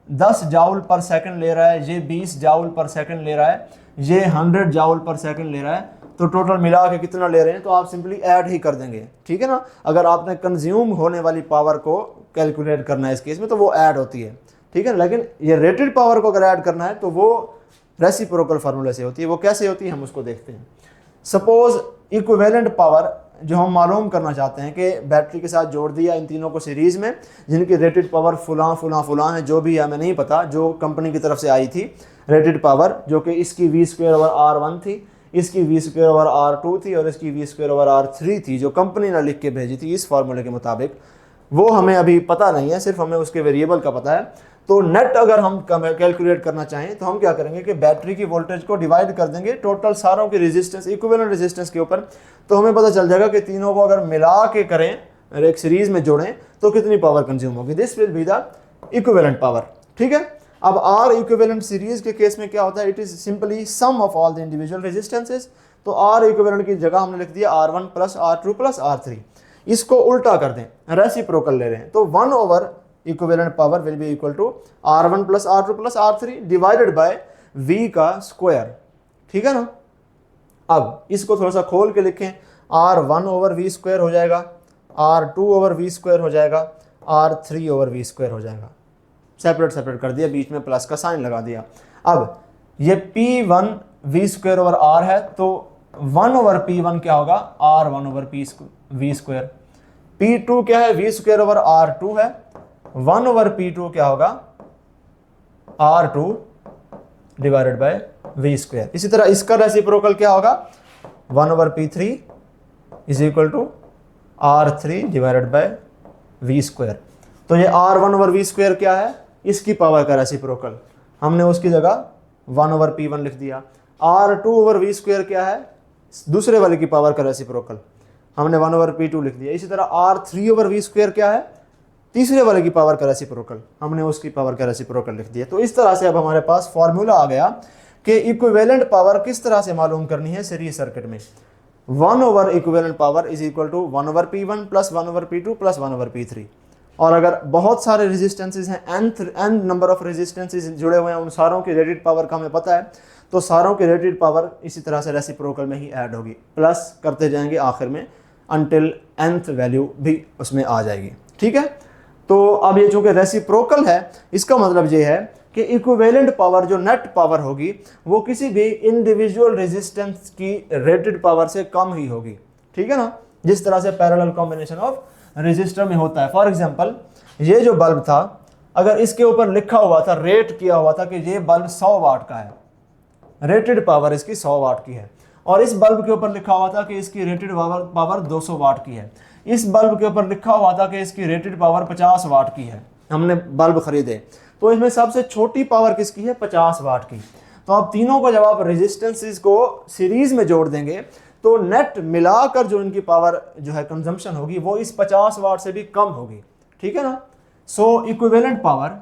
10 जाउल पर सेकंड ले रहा है, ये 20 जाउल पर सेकंड ले रहा है, ये 100 जाउल पर सेकंड ले रहा है, तो टोटल मिला के कितना ले रहे हैं तो आप सिंपली ऐड ही कर देंगे, ठीक है ना। अगर आपने कंज्यूम होने वाली पावर को कैलकुलेट करना है इस केस में तो वो ऐड होती है, ठीक है। लेकिन ये रेटेड पावर को अगर ऐड करना है तो वो रेसिप्रोकल फार्मूले से होती है। वो कैसे होती है हम उसको देखते हैं। सपोज इक्विवेलेंट पावर जो हम मालूम करना चाहते हैं कि बैटरी के साथ जोड़ दिया इन तीनों को सीरीज़ में, जिनकी रेटेड पावर फुला है, जो भी है हमें नहीं पता, जो कंपनी की तरफ से आई थी रेटेड पावर, जो कि इसकी V²/R1 थी, इसकी V²/R2 थी और इसकी V²/R3 थी, जो कंपनी ने लिख के भेजी थी इस फार्मूले के मुताबिक। वो हमें अभी पता नहीं है, सिर्फ हमें उसके वेरिएबल का पता है। तो नेट अगर हम कैलकुलेट करना चाहें तो हम क्या करेंगे कि बैटरी की वोल्टेज को डिवाइड कर देंगे टोटल सारों की रेजिस्टेंस, इक्विवेलेंट रेजिस्टेंस के ऊपर, तो हमें पता चल जाएगा कि तीनों को अगर मिला के करें और एक सीरीज में जोड़ें तो कितनी पावर कंज्यूम होगी। This will be the equivalent power, ठीक है। अब आर इक्विवेलेंट सीरीज के केस में क्या होता है, it is simply sum of all the individual resistances. तो आर इक्विवेलेंट की जगह हमने लिख दिया R1 + R2 + R3। इसको उल्टा कर दें, रेसिप्रोकल ले रहे हैं, तो 1 over equivalent power will be equal to R1 + R2 + R3 divided by V का स्क्वायर, ठीक है ना। अब इसको थोड़ा सा खोल के लिखें, R1 ओवर V² हो जाएगा, R2 ओवर V² हो जाएगा, R3 ओवर V² हो जाएगा। सेपरेट कर दिया, बीच में प्लस का साइन लगा दिया। अब ये P1 V² ओवर R है, तो 1 ओवर P1 क्या होगा, R1 ओवर V²। P2 क्या है, V² ओवर R2 है, 1 ओवर P2 क्या होगा, R2 डिवाइडेड बाय V²। इसी तरह इसका रेसिप्रोकल क्या होगा, 1 over P3 is equal to R3 divided by V²। तो ये R1 ओवर V² क्या है, इसकी पावर का रेसिप्रोकल, हमने उसकी जगह 1 ओवर P1 लिख दिया। R2 ओवर V² क्या है, दूसरे वाले की पावर का रेसिप्रोकल, हमने 1 ओवर P2 लिख दिया। इसी तरह R3 ओवर V² क्या है, तीसरे वाले की पावर का रेसिप्रोकल, हमने उसकी पावर का रेसिप्रोकल लिख दिया। तो इस तरह से अब हमारे पास फॉर्मूला आ गया कि इक्विवेलेंट पावर किस तरह से मालूम करनी है सीरीज सर्किट में। 1 over equivalent power is equal to 1 over P1 + 1 over P2 + 1 over P3। और अगर बहुत सारे रेजिस्टेंसेज हैं, n नंबर ऑफ रेजिस्टेंसेज जुड़े हुए हैं, उन सारों की रेटेड पावर का हमें पता है, तो सारों की रेटेड पावर इसी तरह से रेसिप्रोकल में ही ऐड होगी, प्लस करते जाएंगे आखिर में अनटिल nth वैल्यू भी उसमें आ जाएगी, ठीक है। तो अब ये चूंकि रेसिप्रोकल है, इसका मतलब ये है कि इक्विवेलेंट पावर जो नेट पावर होगी वो किसी भी इंडिविजुअल रेजिस्टेंस की रेटेड पावर से कम ही होगी, ठीक है ना, जिस तरह से पैरेलल कॉम्बिनेशन ऑफ रेजिस्टर में होता है। फॉर एग्जांपल ये जो बल्ब था, अगर इसके ऊपर लिखा हुआ था, रेट किया हुआ था कि ये बल्ब 100 वाट का है, रेटेड पावर इसकी 100 वाट की है, और इस बल्ब के ऊपर लिखा हुआ था कि इसकी रेटेड पावर 200 वाट की है, इस बल्ब के ऊपर लिखा हुआ था कि इसकी रेटेड पावर 50 वाट की है, हमने बल्ब खरीदे, तो इसमें सबसे छोटी पावर किसकी है, 50 वाट की। तो अब तीनों को जब आप रेजिस्टेंसेस को सीरीज में जोड़ देंगे तो नेट मिलाकर जो इनकी पावर जो है कंजम्पशन होगी वो इस 50 वाट से भी कम होगी, ठीक है ना। So equivalent power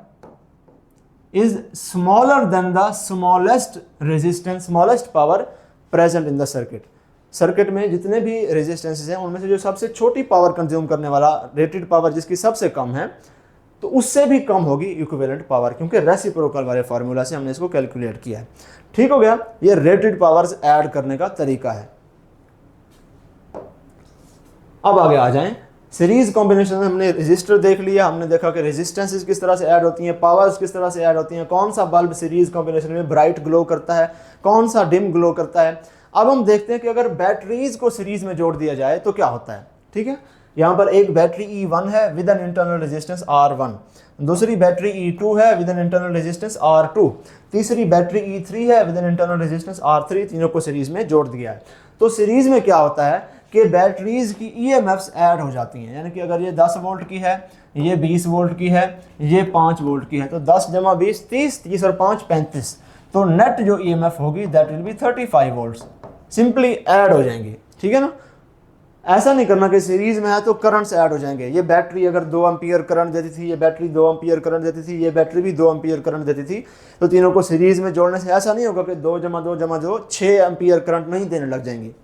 is smaller than the smallest resistance, smallest power present in the circuit. Circuit में जितने भी रेजिस्टेंसेज हैं उनमें से जो सबसे छोटी पावर कंज्यूम करने वाला, रेटेड पावर जिसकी सबसे कम है, तो उससे भी कम होगी इक्विवेलेंट पावर, क्योंकि रेसिप्रोकल वाले फार्मूला से हमने इसको कैलकुलेट किया है, ठीक हो गया। ये रेटेड पावर्स ऐड करने का तरीका है। अब आगे आ जाएं, सीरीज कॉम्बिनेशन में हमने रेजिस्टर देख लिया, हमने देखा कि रेजिस्टेंसेस किस तरह से ऐड होती हैं, पावर्स किस तरह से ऐड होती हैं, कौन सा बल्ब सीरीज कॉम्बिनेशन में ब्राइट ग्लो करता है, कौन सा डिम ग्लो करता है। अब हम देखते हैं कि अगर बैटरीज को सीरीज में जोड़ दिया जाए तो क्या होता है, ठीक है। यहाँ पर एक बैटरी E1 है with an internal resistance R1, दूसरी बैटरी E2 है with an internal resistance R2, तीसरी बैटरी E3 है with an internal resistance R3, तीनों को सीरीज में जोड़ दिया है। तो सीरीज में क्या होता है कि बैटरीज की EMFs ऐड हो जाती हैं, यानी कि अगर ये 10 वोल्ट की है, ये 20 वोल्ट की है, ये 5 वोल्ट की है, तो 10 जमा 20 30, 30 और 5 35, तो नेट जो EMF होगी that will B 35 volts, simply add हो जाएंगे, ठीक है ना। ऐसा नहीं करना कि सीरीज में है तो करंट्स ऐड हो जाएंगे। ये बैटरी अगर 2 एम्पियर करंट देती थी, ये बैटरी 2 एम्पियर करंट देती थी, ये बैटरी भी 2 एम्पियर करंट देती थी, तो तीनों को सीरीज में जोड़ने से ऐसा नहीं होगा कि 2 जमा 2 जमा 2 6 एम्पियर करंट नहीं देने लग जाएंगी।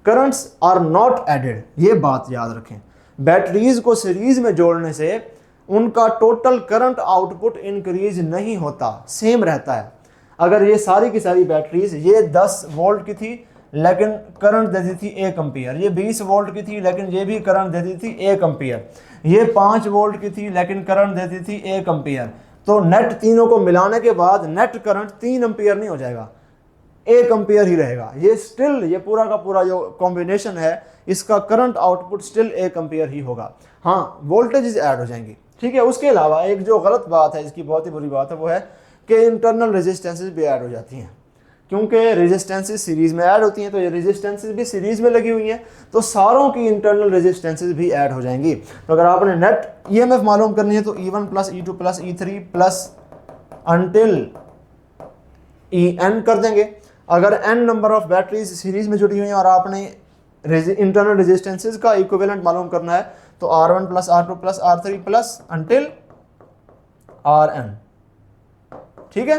करंट्स आर नॉट एडेड, ये बात याद रखें। बैटरीज को सीरीज में जोड़ने से उनका टोटल करंट आउटपुट इंक्रीज नहीं होता, सेम रहता है। अगर ये सारी की सारी बैटरीज, ये 10 वोल्ट की थी लेकिन करंट देती थी 1 एम्पियर, ये 20 वोल्ट की थी लेकिन ये भी करंट देती थी 1 एम्पियर, ये 5 वोल्ट की थी लेकिन करंट देती थी 1 एम्पियर, तो नेट तीनों को मिलाने के बाद नेट करंट 3 एम्पियर नहीं हो जाएगा, 1 एम्पियर ही रहेगा। ये स्टिल, ये पूरा का पूरा जो कॉम्बिनेशन है इसका करंट आउटपुट स्टिल 1 एम्पियर ही होगा। हाँ, वोल्टेज ऐड हो जाएंगी, ठीक है। उसके अलावा एक जो गलत बात है, इसकी बहुत ही बुरी बात है, वो है कि इंटरनल रेजिस्टेंसेज भी ऐड हो जाती हैं, क्योंकि रेजिस्टेंसेज सीरीज में ऐड होती हैं, तो ये रेजिस्टेंसेज भी सीरीज में लगी हुई हैं, तो सारों की इंटरनल रेजिस्टेंसेज भी ऐड हो जाएंगी। तो अगर आपने नेट EMF मालूम करनी है तो E1 plus E2 plus E3 plus until EN कर देंगे। अगर n number of batteries series में जुड़ी हुई हैं और आपने इंटरनल रेजिस्टेंसेज का इक्विवेलेंट मालूम करना है तो R1 plus R2 plus R3 plus until Rn, ठीक है,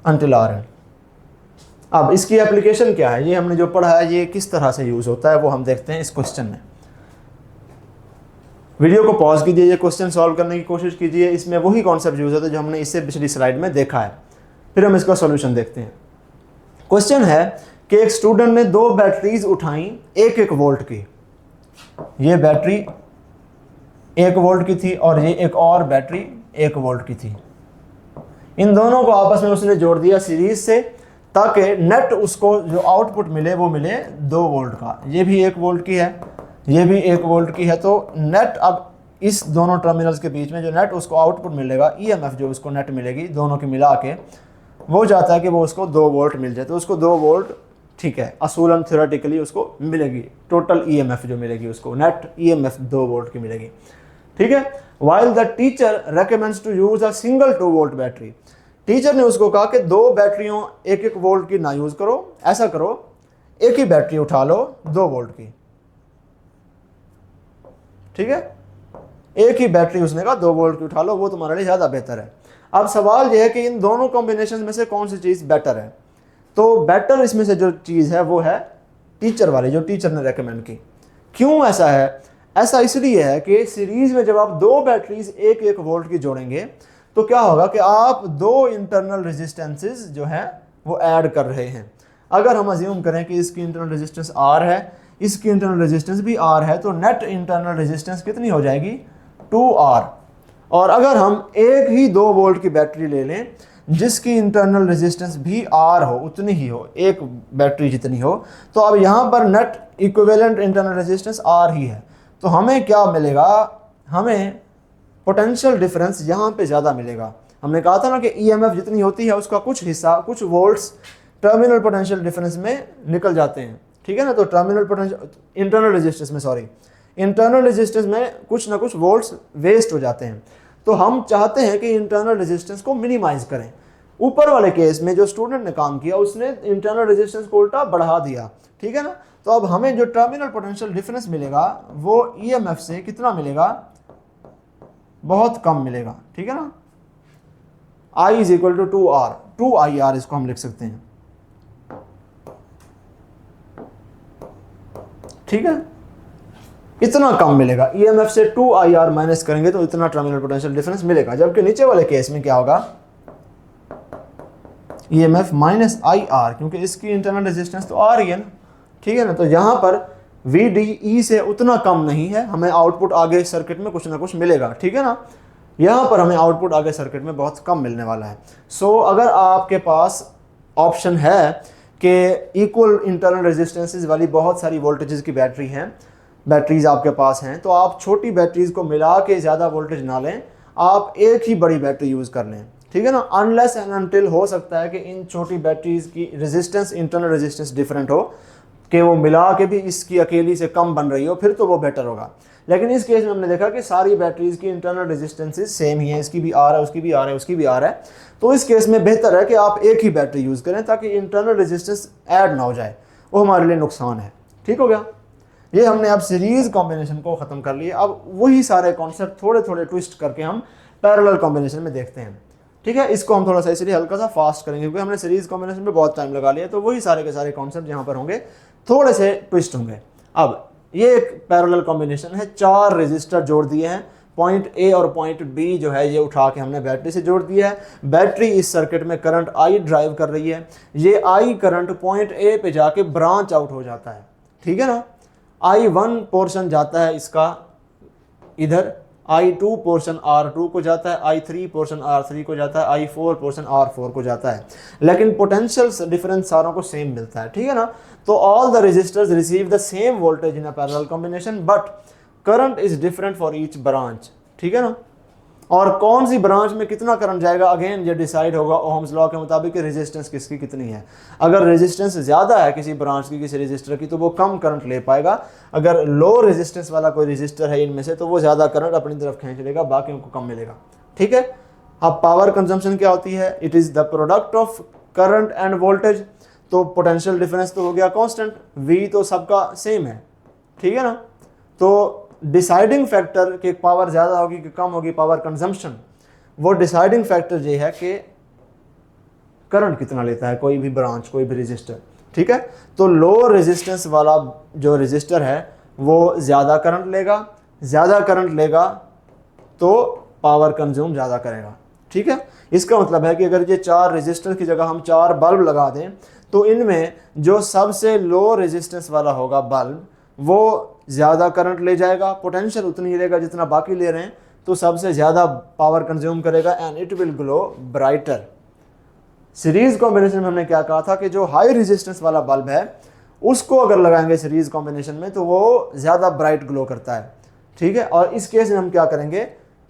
अंटिल Rn। अब इसकी एप्लीकेशन क्या है, ये हमने जो पढ़ा है ये किस तरह से यूज होता है वो हम देखते हैं इस क्वेश्चन में। वीडियो को पॉज कीजिए, ये क्वेश्चन सॉल्व करने की कोशिश कीजिए, इसमें वही कॉन्सेप्ट यूज होता है जो हमने इससे पिछली स्लाइड में देखा है, फिर हम इसका सॉल्यूशन देखते हैं। क्वेश्चन है कि एक स्टूडेंट ने 2 बैटरीज उठाई 1-1 वोल्ट की, ये बैटरी 1 वोल्ट की थी और ये एक और बैटरी 1 वोल्ट की थी। इन दोनों को आपस में उसने जोड़ दिया सीरीज से, ताकि नेट उसको जो आउटपुट मिले वो मिले 2 वोल्ट का। ये भी 1 वोल्ट की है, ये भी 1 वोल्ट की है, तो नेट अब इस दोनों टर्मिनल्स के बीच में जो नेट उसको आउटपुट मिलेगा, EMF जो उसको नेट मिलेगी दोनों की मिला के, वो चाहता है कि वो उसको 2 वोल्ट मिल जाए, तो उसको 2 वोल्ट, ठीक है, असूलन थ्योरेटिकली उसको मिलेगी, टोटल EMF जो मिलेगी उसको नेट EMF 2 वोल्ट की मिलेगी, ठीक है। While the teacher recommends to use a single 2 volt battery, teacher ने उसको कहा कि 2 बैटरियों 1-1 वोल्ट की ना यूज करो, ऐसा करो एक ही बैटरी उठा लो 2 वोल्ट की, ठीक है, एक ही बैटरी उसने कहा 2 वोल्ट की उठा लो, वो तुम्हारे लिए ज़्यादा बेहतर है। अब सवाल यह है कि इन दोनों कॉम्बिनेशन में से कौन सी चीज़ बेटर है, तो बेटर इसमें से जो चीज़ है वो है टीचर वाली, जो टीचर ने रेकमेंड की। क्यों ऐसा है? ऐसा इसलिए है कि सीरीज में जब आप 2 बैटरीज 1-1 वोल्ट की जोड़ेंगे तो क्या होगा कि आप 2 इंटरनल रेजिस्टेंसेस जो हैं वो ऐड कर रहे हैं। अगर हम अज्यूम करें कि इसकी इंटरनल रेजिस्टेंस R है, इसकी इंटरनल रेजिस्टेंस भी R है, तो नेट इंटरनल रेजिस्टेंस कितनी हो जाएगी? 2R। और अगर हम एक ही 2 वोल्ट की बैटरी ले लें जिसकी इंटरनल रेजिस्टेंस भी R हो, उतनी ही हो, एक बैटरी जितनी हो, तो अब यहाँ पर net equivalent internal resistance R ही है, तो हमें क्या मिलेगा? हमें पोटेंशियल डिफरेंस यहाँ पे ज़्यादा मिलेगा। हमने कहा था ना कि EMF जितनी होती है उसका कुछ हिस्सा, कुछ वोल्ट्स टर्मिनल पोटेंशियल डिफरेंस में निकल जाते हैं, ठीक है ना। तो टर्मिनल पोटेंशियल, इंटरनल रेजिस्टेंस में कुछ ना कुछ वोल्ट्स वेस्ट हो जाते हैं, तो हम चाहते हैं कि इंटरनल रेजिस्टेंस को मिनिमाइज करें। ऊपर वाले केस में जो स्टूडेंट ने काम किया उसने इंटरनल रेजिस्टेंस को उल्टा बढ़ा दिया, ठीक है ना। तो अब हमें जो टर्मिनल पोटेंशियल डिफरेंस मिलेगा वो EMF से कितना मिलेगा? बहुत कम मिलेगा, ठीक है ना। I is equal to 2R, 2IR इसको हम लिख सकते हैं, ठीक है। इतना कम मिलेगा, EMF से 2IR माइनस करेंगे तो इतना टर्मिनल पोटेंशियल डिफरेंस मिलेगा। जबकि नीचे वाले केस में क्या होगा? EMF माइनस IR, क्योंकि इसकी इंटरनल रेजिस्टेंस तो R ही है ना, ठीक है ना। तो यहाँ पर VDE से उतना कम नहीं है, हमें आउटपुट आगे सर्किट में कुछ ना कुछ मिलेगा, ठीक है ना। यहाँ पर हमें आउटपुट आगे सर्किट में बहुत कम मिलने वाला है। सो अगर आपके पास ऑप्शन है कि इक्वल इंटरनल रेजिस्टेंसेस वाली बहुत सारी वोल्टेजेस की बैटरीज आपके पास हैं, तो आप छोटी बैटरीज को मिला के ज़्यादा वोल्टेज ना लें, आप एक ही बड़ी बैटरी यूज़ कर लें, ठीक है ना। अनलेस एंड अनटिल हो सकता है कि इन छोटी बैटरीज की रेजिस्टेंस, इंटरनल रेजिस्टेंस डिफरेंट हो, कि वो मिला के भी इसकी अकेली से कम बन रही हो, फिर तो वो बेटर होगा। लेकिन इस केस में हमने देखा कि सारी बैटरीज की इंटरनल रेजिस्टेंसेस सेम ही है, इसकी भी आ रहा है, उसकी भी आ रहा है, उसकी भी आ रहा है, तो इस केस में बेहतर है कि आप एक ही बैटरी यूज़ करें ताकि इंटरनल रेजिस्टेंस ऐड ना हो जाए, वो हमारे लिए नुकसान है। ठीक हो गया। ये हमने अब सीरीज़ कॉम्बिनेशन को ख़त्म कर लिया। अब वही सारे कॉन्सेप्ट थोड़े थोड़े ट्विस्ट करके हम पैरेलल कॉम्बिनेशन में देखते हैं। ठीक है, इसको हम थोड़ा सा इसलिए हल्का सा फास्ट करेंगे क्योंकि हमने सीरीज़ कॉम्बिनेशन में बहुत टाइम लगा लिया, तो वही सारे के सारे कॉन्सेप्ट यहाँ पर होंगे, थोड़े से ट्विस्ट होंगे। अब ये एक पैरेलल कॉम्बिनेशन है, 4 रजिस्टर जोड़ दिए हैं, पॉइंट ए और पॉइंट बी जो है ये उठा के हमने बैटरी से जोड़ दिया है। बैटरी इस सर्किट में करंट आई ड्राइव कर रही है, ये आई करंट पॉइंट ए पे जाके ब्रांच आउट हो जाता है। ठीक है ना, I1 पोर्शन जाता है इसका इधर, I2 पोर्शन R2 को जाता है, I3 पोर्शन R3 को जाता है, I4 पोर्शन R4 को जाता है, लेकिन पोटेंशियल डिफरेंस सारों को सेम मिलता है। ठीक है ना, तो all the resistors receive the same voltage in a parallel combination but current is different for each branch. ठीक है ना, और कौन सी ब्रांच में कितना करंट जाएगा अगेन ये डिसाइड होगा ओहम्स लॉ के मुताबिक कि रेजिस्टेंस किसकी कितनी है। अगर रेजिस्टेंस ज़्यादा है किसी ब्रांच की, किसी रजिस्टर की, तो वो कम करंट ले पाएगा। अगर लो रेजिस्टेंस वाला कोई रजिस्टर है इनमें से, तो वो ज़्यादा करंट अपनी तरफ खींच लेगा, बाकियों को कम मिलेगा। ठीक है, अब पावर कंजम्पशन क्या होती है? It is the product of current end voltage. तो पोटेंशियल डिफरेंस तो हो गया कांस्टेंट, वी तो सबका सेम है। ठीक है ना, तो डिसाइडिंग फैक्टर कि पावर ज़्यादा होगी कि कम होगी, पावर कंजम्पशन, वो डिसाइडिंग फैक्टर ये है कि करंट कितना लेता है कोई भी ब्रांच, कोई भी रजिस्टर। ठीक है, तो लो रेजिस्टेंस वाला जो रजिस्टर है वो ज़्यादा करंट लेगा तो पावर कंज्यूम ज़्यादा करेगा। ठीक है, इसका मतलब है कि अगर ये 4 रजिस्टर की जगह हम 4 बल्ब लगा दें, तो इनमें जो सबसे लो रेजिस्टेंस वाला होगा बल्ब वो ज़्यादा करंट ले जाएगा, पोटेंशियल उतनी ही लेगा जितना बाकी ले रहे हैं, तो सबसे ज़्यादा पावर कंज्यूम करेगा and it will glow brighter. Series combination में हमने क्या कहा था कि जो हाई रेजिस्टेंस वाला बल्ब है उसको अगर लगाएंगे सीरीज कॉम्बिनेशन में तो वो ज़्यादा ब्राइट ग्लो करता है। ठीक है, और इस केस में हम क्या करेंगे,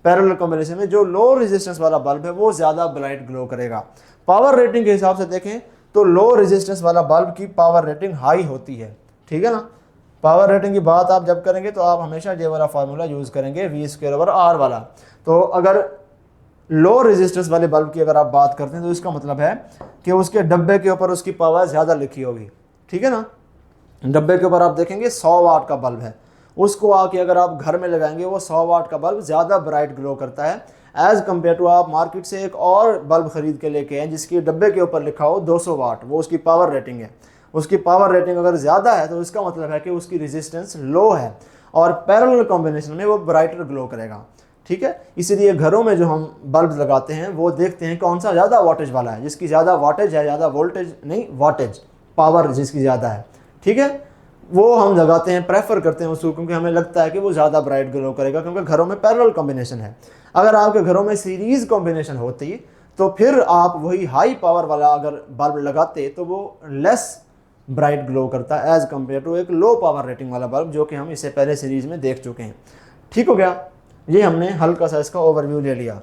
पैरेलल कॉम्बिनेशन में जो लो रेजिस्टेंस वाला बल्ब है वो ज़्यादा ब्राइट ग्लो करेगा। पावर रेटिंग के हिसाब से देखें तो लो रेजिस्टेंस वाला बल्ब की पावर रेटिंग हाई होती है। ठीक है ना, पावर रेटिंग की बात आप जब करेंगे तो आप हमेशा ये वाला फार्मूला यूज़ करेंगे V²/R वाला। तो अगर लो रेजिस्टेंस वाले बल्ब की अगर आप बात करते हैं तो इसका मतलब है कि उसके डब्बे के ऊपर उसकी पावर ज़्यादा लिखी होगी। ठीक है ना, डब्बे के ऊपर आप देखेंगे 100 वाट का बल्ब है, उसको आके अगर आप घर में लगाएंगे वो 100 वाट का बल्ब ज़्यादा ब्राइट ग्लो करता है एज़ कम्पेयर टू आप मार्केट से एक और बल्ब ख़रीद के लेके आए जिसके डब्बे के ऊपर लिखा हो 200 वाट, वो उसकी पावर रेटिंग है। उसकी पावर रेटिंग अगर ज़्यादा है तो इसका मतलब है कि उसकी रेजिस्टेंस लो है और पैरेलल कॉम्बिनेशन में वो ब्राइटर ग्लो करेगा। ठीक है, इसीलिए घरों में जो हम बल्ब लगाते हैं वो देखते हैं कौन सा ज़्यादा वाटेज वाला है, जिसकी ज़्यादा वाटेज है, ज़्यादा वोल्टेज नहीं वाटेज, पावर जिसकी ज़्यादा है। ठीक है, वो हम लगाते हैं, प्रेफर करते हैं उसको, क्योंकि हमें लगता है कि वो ज़्यादा ब्राइट ग्लो करेगा, क्योंकि घरों में पैरेलल कॉम्बिनेशन है। अगर आपके घरों में सीरीज़ कॉम्बिनेशन होती तो फिर आप वही हाई पावर वाला अगर बल्ब लगाते तो वो लेस ब्राइट ग्लो करता है एज़ कम्पेयर टू एक लो पावर रेटिंग वाला बल्ब, जो कि हम इससे पहले सीरीज़ में देख चुके हैं। ठीक हो गया, ये हमने हल्का सा इसका ओवरव्यू ले लिया।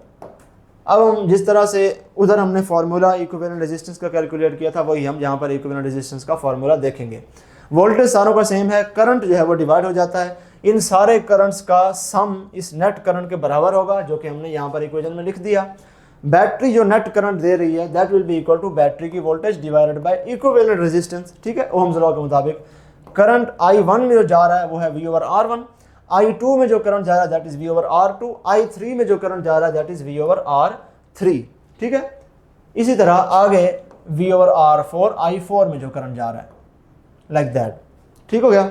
अब हम जिस तरह से उधर हमने फार्मूला इक्विवेलेंट रेजिस्टेंस का कैलकुलेट किया था, वही हम यहाँ पर इक्विवेलेंट रेजिस्टेंस का फार्मूला देखेंगे। वोल्टेज सारों का सेम है, करंट जो है वो डिवाइड हो जाता है, इन सारे करंट्स का सम इस नेट करंट के बराबर होगा, जो कि हमने यहाँ पर इक्वेशन में लिख दिया। बैटरी जो नेट करंट दे रही है that will be equal to battery की voltage divided by equivalent resistance. ठीक है, ओहम्स लॉ के मुताबिक करंट I1 में जो जा रहा है वो है V/R1, I2 में जो करंट जा रहा है दैट इज V/R2, I3 में जो करंट जा रहा है दैट इज V/R3। ठीक है, इसी तरह आगे V/R4, I4 में जो करंट जा रहा है, लाइक दैट। ठीक हो गया।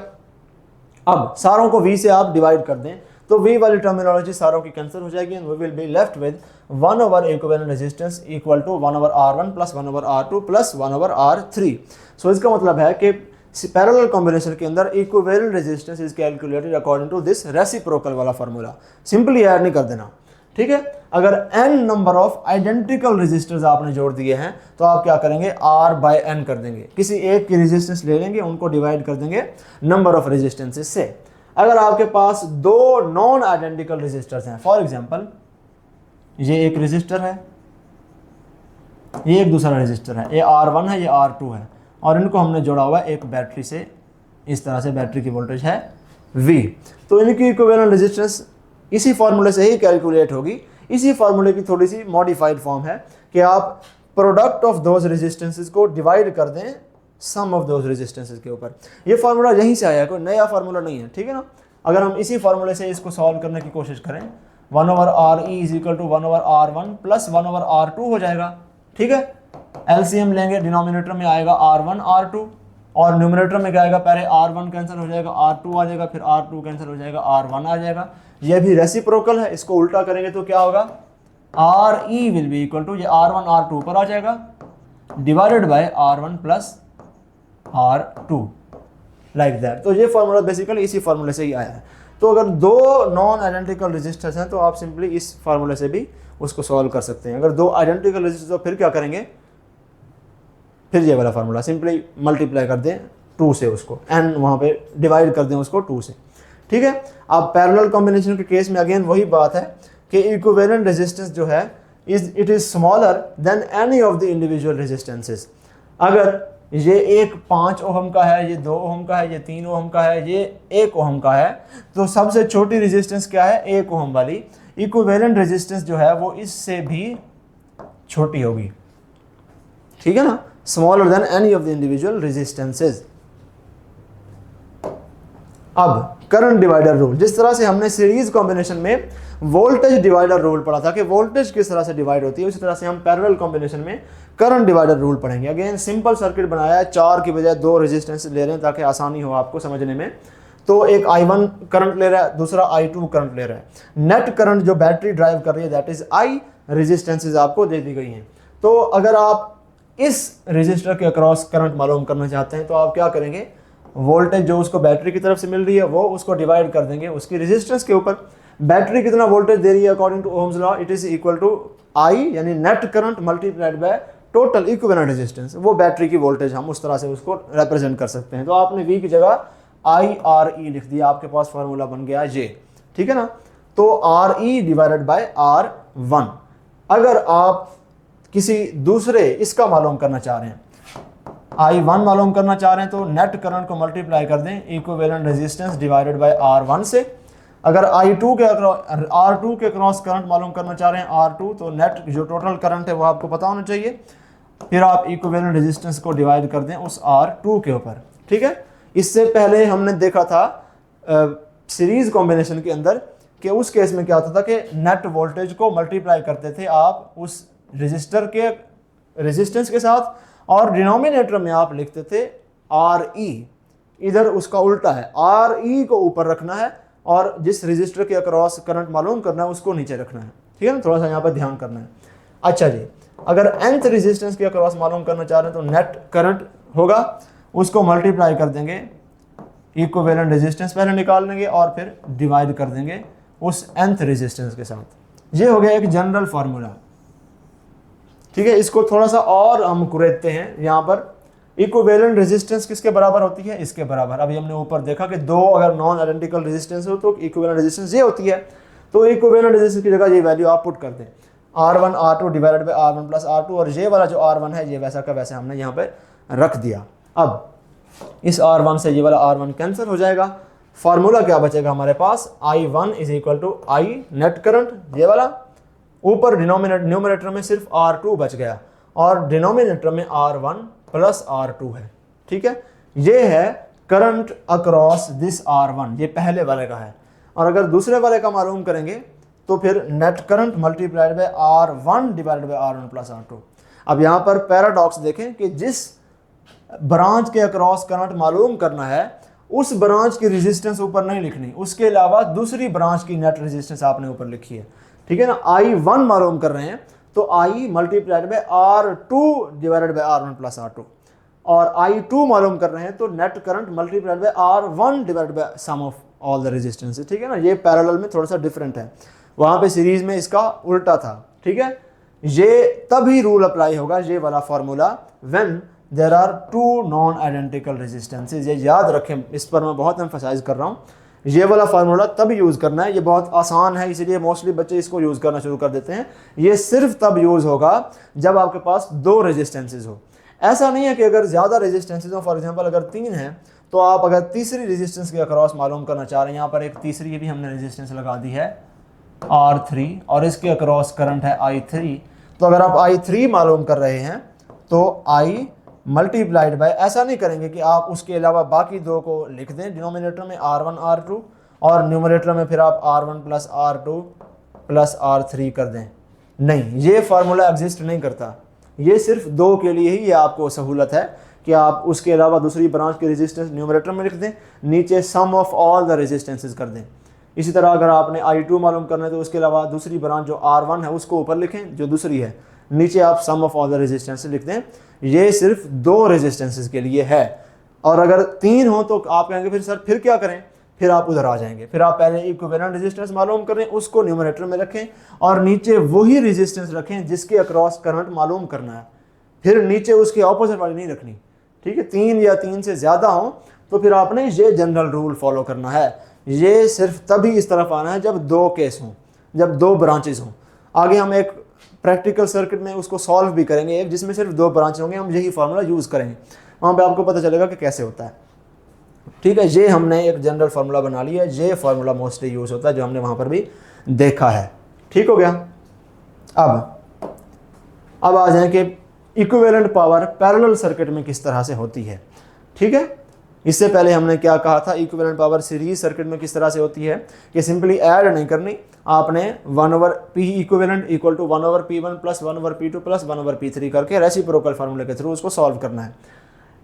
अब सारों को V से आप डिवाइड कर दें तो V वाली टर्मिनोलॉजी सारों की कैंसिल हो जाएगी and we will be left with 1 equivalent resistance equal to 1/R1 plus 1/R2 plus 1/R3। So इसका मतलब है कि पैरेलल कॉम्बिनेशन के अंदर equivalent resistance is calculated according to this reciprocal वाला फार्मूला। सिंपली ऐड नहीं कर देना। ठीक है। अगर n number of identical resistors आपने जोड़ दिए हैं तो आप क्या करेंगे, r बाय n कर देंगे, किसी एक की रेजिस्टेंस ले लेंगे, उनको डिवाइड कर देंगे नंबर ऑफ रेजिस्टेंसेस से। अगर आपके पास दो नॉन आइडेंटिकल रेजिस्टर्स हैं, फॉर एग्जांपल ये एक रेजिस्टर है, ये एक दूसरा रेजिस्टर है, ये R1 है, ये R2 है, और इनको हमने जोड़ा हुआ है एक बैटरी से, इस तरह से बैटरी की वोल्टेज है V। तो इनकी इक्विवेलेंट रेजिस्टेंस इसी फार्मूले से ही कैलकुलेट होगी। इसी फार्मूले की थोड़ी सी मॉडिफाइड फॉर्म है कि आप प्रोडक्ट ऑफ दोज रेजिस्टेंसेस को डिवाइड कर दें सम ऑफ दोज रेजिस्टेंसेस के ऊपर। ये फार्मूला यहीं से आया है, कोई नया फार्मूला नहीं है, ठीक है ना। अगर हम इसी फार्मूले से इसको सॉल्व करने की कोशिश करें, 1/RE is equal to 1/R1 plus 1/R2 हो जाएगा, ठीक है। एलसीएम लेंगे, डिनोमिनेटर में आएगा R1 R2 और न्यूमरेटर में क्या आएगा, पहले R1 कैंसिल हो जाएगा, R2 आ जाएगा, फिर R2 कैंसिल हो जाएगा, R1 आ जाएगा। ये भी रेसिप्रोकल है, इसको उल्टा करेंगे तो क्या होगा, RE will be equal to, ये R1 R2 पर आ जाएगा, divided by R1 plus R2 like that. तो ये फार्मूला बेसिकली इसी फार्मूले से ही आया है। तो अगर दो नॉन आइडेंटिकल रेजिस्टर्स हैं तो आप सिंपली इस फार्मूले से भी उसको सॉल्व कर सकते हैं। अगर दो आइडेंटिकल रेजिस्टर्स तो फिर क्या करेंगे, फिर ये वाला फार्मूला सिंपली मल्टीप्लाई कर दें 2 से, उसको n वहाँ पे डिवाइड कर दें उसको 2 से, ठीक है। अब पैरेलल कॉम्बिनेशन के केस में अगेन वही बात है कि इक्विवेलेंट रेजिस्टेंस जो है it is smaller then any of the individual resistances. अगर ये एक 5 ओहम का है, ये 2 ओहम का है, ये 3 ओहम का है, ये 1 ओहम का है, तो सबसे छोटी रेजिस्टेंस क्या है, 1 ओहम वाली। इक्विवेलेंट रेजिस्टेंस जो है वो इससे भी छोटी होगी, ठीक है ना, smaller than any of the individual resistances. अब करंट डिवाइडर रूल, जिस तरह से हमने सीरीज कॉम्बिनेशन में वोल्टेज डिवाइडर रूल पढ़ा था कि वोल्टेज किस तरह से डिवाइड होती है, उसी तरह से हम पैरेलल कॉम्बिनेशन में करंट डिवाइडर रूल पढ़ेंगे। अगेन सिंपल सर्किट बनाया है, 4 की बजाय 2 रेजिस्टेंस ले रहे हैं ताकि आसानी हो आपको समझने में। तो एक I1 करंट ले रहा है, दूसरा I2 करंट ले रहा है। नेट करंट जो बैटरी ड्राइव कर रही है दैट इज I, रेजिस्टेंसेज आपको दे दी गई हैं। तो अगर आप इस रेजिस्टर के अक्रॉस करंट मालूम करना चाहते हैं तो आप क्या करेंगे, वोल्टेज जो उसको बैटरी की तरफ से मिल रही है वो उसको डिवाइड कर देंगे उसकी रेजिस्टेंस के ऊपर। बैटरी कितना वोल्टेज दे रही है according to ohm's law, it is equal to I यानी net current multiplied by total equivalent resistance. वो बैटरी की वोल्टेज हम उस तरह से उसको रिप्रेजेंट कर सकते हैं। तो आपने V की जगह IRE लिख दिया, आपके पास फार्मूला बन गया J, ठीक है ना। तो RE डिवाइडेड बाय R1। अगर आप किसी दूसरे इसका मालूम करना चाह रहे हैं, I1 मालूम करना चाह रहे हैं, तो नेट करंट को मल्टीप्लाई कर दें equivalent resistance divided by R1 से। अगर R2 के क्रॉस करंट मालूम करना चाह रहे हैं R2, तो नेट जो टोटल करंट है वो आपको पता होना चाहिए। फिर आप इक्विवेलेंट रेजिस्टेंस को डिवाइड कर दें उस R2 के ऊपर, ठीक है। इससे पहले हमने देखा था सीरीज कॉम्बिनेशन के अंदर कि उस केस में क्या होता था कि नेट वोल्टेज को मल्टीप्लाई करते थे आप उस रजिस्टर के रेजिस्टेंस के साथ, और डिनोमिनेटर में आप लिखते थे RE। इधर उसका उल्टा है, RE को ऊपर रखना है और जिस रजिस्टर के अक्रॉस करंट मालूम करना है उसको नीचे रखना है, ठीक है ना। थोड़ा सा यहाँ पर ध्यान करना है। अच्छा जी, अगर nth रेजिस्टेंस के अक्रॉस मालूम करना चाह रहे हैं तो नेट करंट होगा, उसको मल्टीप्लाई कर देंगे, इक्विवेलेंट रेजिस्टेंस पहले निकाल लेंगे और फिर डिवाइड कर देंगे उस nth रेजिस्टेंस के साथ। ये हो गया एक जनरल फार्मूला, ठीक है। इसको थोड़ा सा और हम कुरेदते हैं। यहाँ पर इक्विवेलेंट रेजिस्टेंस किसके बराबर होती है, इसके बराबर। अभी हमने ऊपर देखा कि दो अगर नॉन आइडेंटिकल रेजिस्टेंस हो तो इक्विवेलेंट रेजिस्टेंस ये होती है। तो इक्विवेलेंट रेजिस्टेंस की जगह ये वैल्यू आप पुट कर दें, R1 R2 divided by R1 plus R2, और ये वाला जो R1 है ये वैसा का वैसा हमने यहाँ पे रख दिया। अब इस R1 से ये वाला R1 कैंसिल हो जाएगा। फार्मूला क्या बचेगा हमारे पास, I1 is equal to I net current, ये वाला ऊपर न्यूमरेटर में सिर्फ R2 बच गया और डिनोमिनेटर में R1 प्लस R2 है, ठीक है। ये है करंट अक्रॉस दिस R1, ये पहले वाले का है। और अगर दूसरे वाले का मालूम करेंगे तो फिर net current multiplied by R1 divided by R1 plus R2। अब यहाँ पर पैराडॉक्स देखें कि जिस ब्रांच के अक्रॉस करंट मालूम करना है उस ब्रांच की रेजिस्टेंस ऊपर नहीं लिखनी, उसके अलावा दूसरी ब्रांच की नेट रेजिस्टेंस आपने ऊपर लिखी है, ठीक है ना। I1 मालूम कर रहे हैं तो I multiplied by R2 divided by R1 plus R2, और I2 मालूम कर रहे हैं तो net current multiplied by R1 divided by sum of all the resistances, ठीक है ना। ये पैरेलल में थोड़ा सा डिफरेंट है। वहाँ पे सीरीज में इसका उल्टा था, ठीक है। ये तभी रूल अप्लाई होगा, ये वाला formula, when there are two non identical resistances. ये याद रखें, इस पर मैं बहुत एम्फसाइज कर रहा हूँ। ये वाला फार्मूला तब यूज़ करना है, ये बहुत आसान है, इसीलिए मोस्टली बच्चे इसको यूज़ करना शुरू कर देते हैं। ये सिर्फ तब यूज़ होगा जब आपके पास दो रेजिस्टेंसेज हो। ऐसा नहीं है कि अगर ज़्यादा रेजिस्टेंसेज हो, फॉर एग्जांपल अगर 3 हैं, तो आप अगर तीसरी रेजिस्टेंस के अक्रॉस मालूम करना चाह रहे हैं, यहाँ पर एक तीसरी भी हमने रेजिस्टेंस लगा दी है R3 और इसके अक्रॉस करंट है I3। तो अगर आप I3 मालूम कर रहे हैं तो I मल्टीप्लाइड बाय, ऐसा नहीं करेंगे कि आप उसके अलावा बाकी दो को लिख दें डिनोमिनेटर में R1 R2 और न्यूमरेटर में फिर आप R1 plus R2 plus R3 कर दें। नहीं, ये फार्मूला एग्जिस्ट नहीं करता। ये सिर्फ दो के लिए ही ये आपको सहूलत है कि आप उसके अलावा दूसरी ब्रांच की रेजिस्टेंस न्यूमरेटर में लिख दें, नीचे सम ऑफ ऑल द रेजिस्टेंसेज कर दें। इसी तरह अगर आपने I2 मालूम करना है तो उसके अलावा दूसरी ब्रांच जो R1 है उसको ऊपर लिखें, जो दूसरी है नीचे आप सम ऑफ ऑल द रेजिस्टेंसेज लिख दें। ये सिर्फ दो रेजिस्टेंसेज के लिए है। और अगर 3 हो तो आप कहेंगे फिर सर फिर क्या करें, फिर आप उधर आ जाएंगे। फिर आप पहले इक्विवेलेंट रेजिस्टेंस मालूम करें, उसको न्यूमरेटर में रखें और नीचे वही रेजिस्टेंस रखें जिसके अक्रॉस करंट मालूम करना है। फिर नीचे उसकी ऑपोजिट वाली नहीं रखनी, ठीक है। 3 या 3 से ज़्यादा हो तो फिर आपने ये जनरल रूल फॉलो करना है। ये सिर्फ तभी इस तरफ आना है जब दो केस हों, जब दो ब्रांचेस हों। आगे हम एक प्रैक्टिकल सर्किट में उसको सॉल्व भी करेंगे, एक जिसमें सिर्फ दो ब्रांच होंगे, हम यही फार्मूला यूज़ करेंगे, वहाँ पे आपको पता चलेगा कि कैसे होता है, ठीक है। ये हमने एक जनरल फार्मूला बना लिया है, ये फार्मूला मोस्टली यूज़ होता है जो हमने वहाँ पर भी देखा है, ठीक हो गया। अब आ जाए कि इक्विवेलेंट पावर पैरेलल सर्किट में किस तरह से होती है, ठीक है। इससे पहले हमने क्या कहा था, इक्विवेलेंट पावर सीरीज सर्किट में किस तरह से होती है कि सिंपली ऐड नहीं करनी, आपने 1/P equivalent equal to 1/P1 plus 1/P2 plus 1/P3 करके रेसिप्रोकल फार्मूले के थ्रू उसको सॉल्व करना है।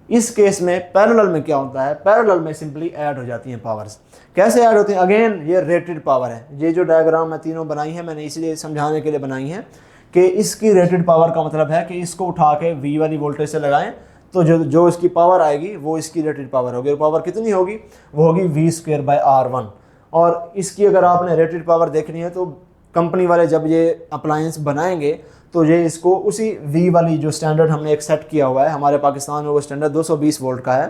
इस केस में पैरेलल में क्या होता है, पैरेलल में सिंपली ऐड हो जाती हैं पावर्स। कैसे ऐड होती हैं, अगेन ये रेटेड पावर है। ये जो डायग्राम मैं तीनों बनाई है मैंने इसलिए समझाने के लिए बनाई है कि इसकी रेटेड पावर का मतलब है कि इसको उठा के V वाली वोल्टेज से लगाएं तो जो इसकी पावर आएगी वो इसकी रेटेड पावर होगी। पावर कितनी होगी, वो होगी V²/R1। और इसकी अगर आपने रेटेड पावर देखनी है तो कंपनी वाले जब ये अप्लायंस बनाएंगे तो ये इसको उसी V वाली जो स्टैंडर्ड हमने एक सेट किया हुआ है, हमारे पाकिस्तान में वो स्टैंडर्ड 220 वोल्ट का है,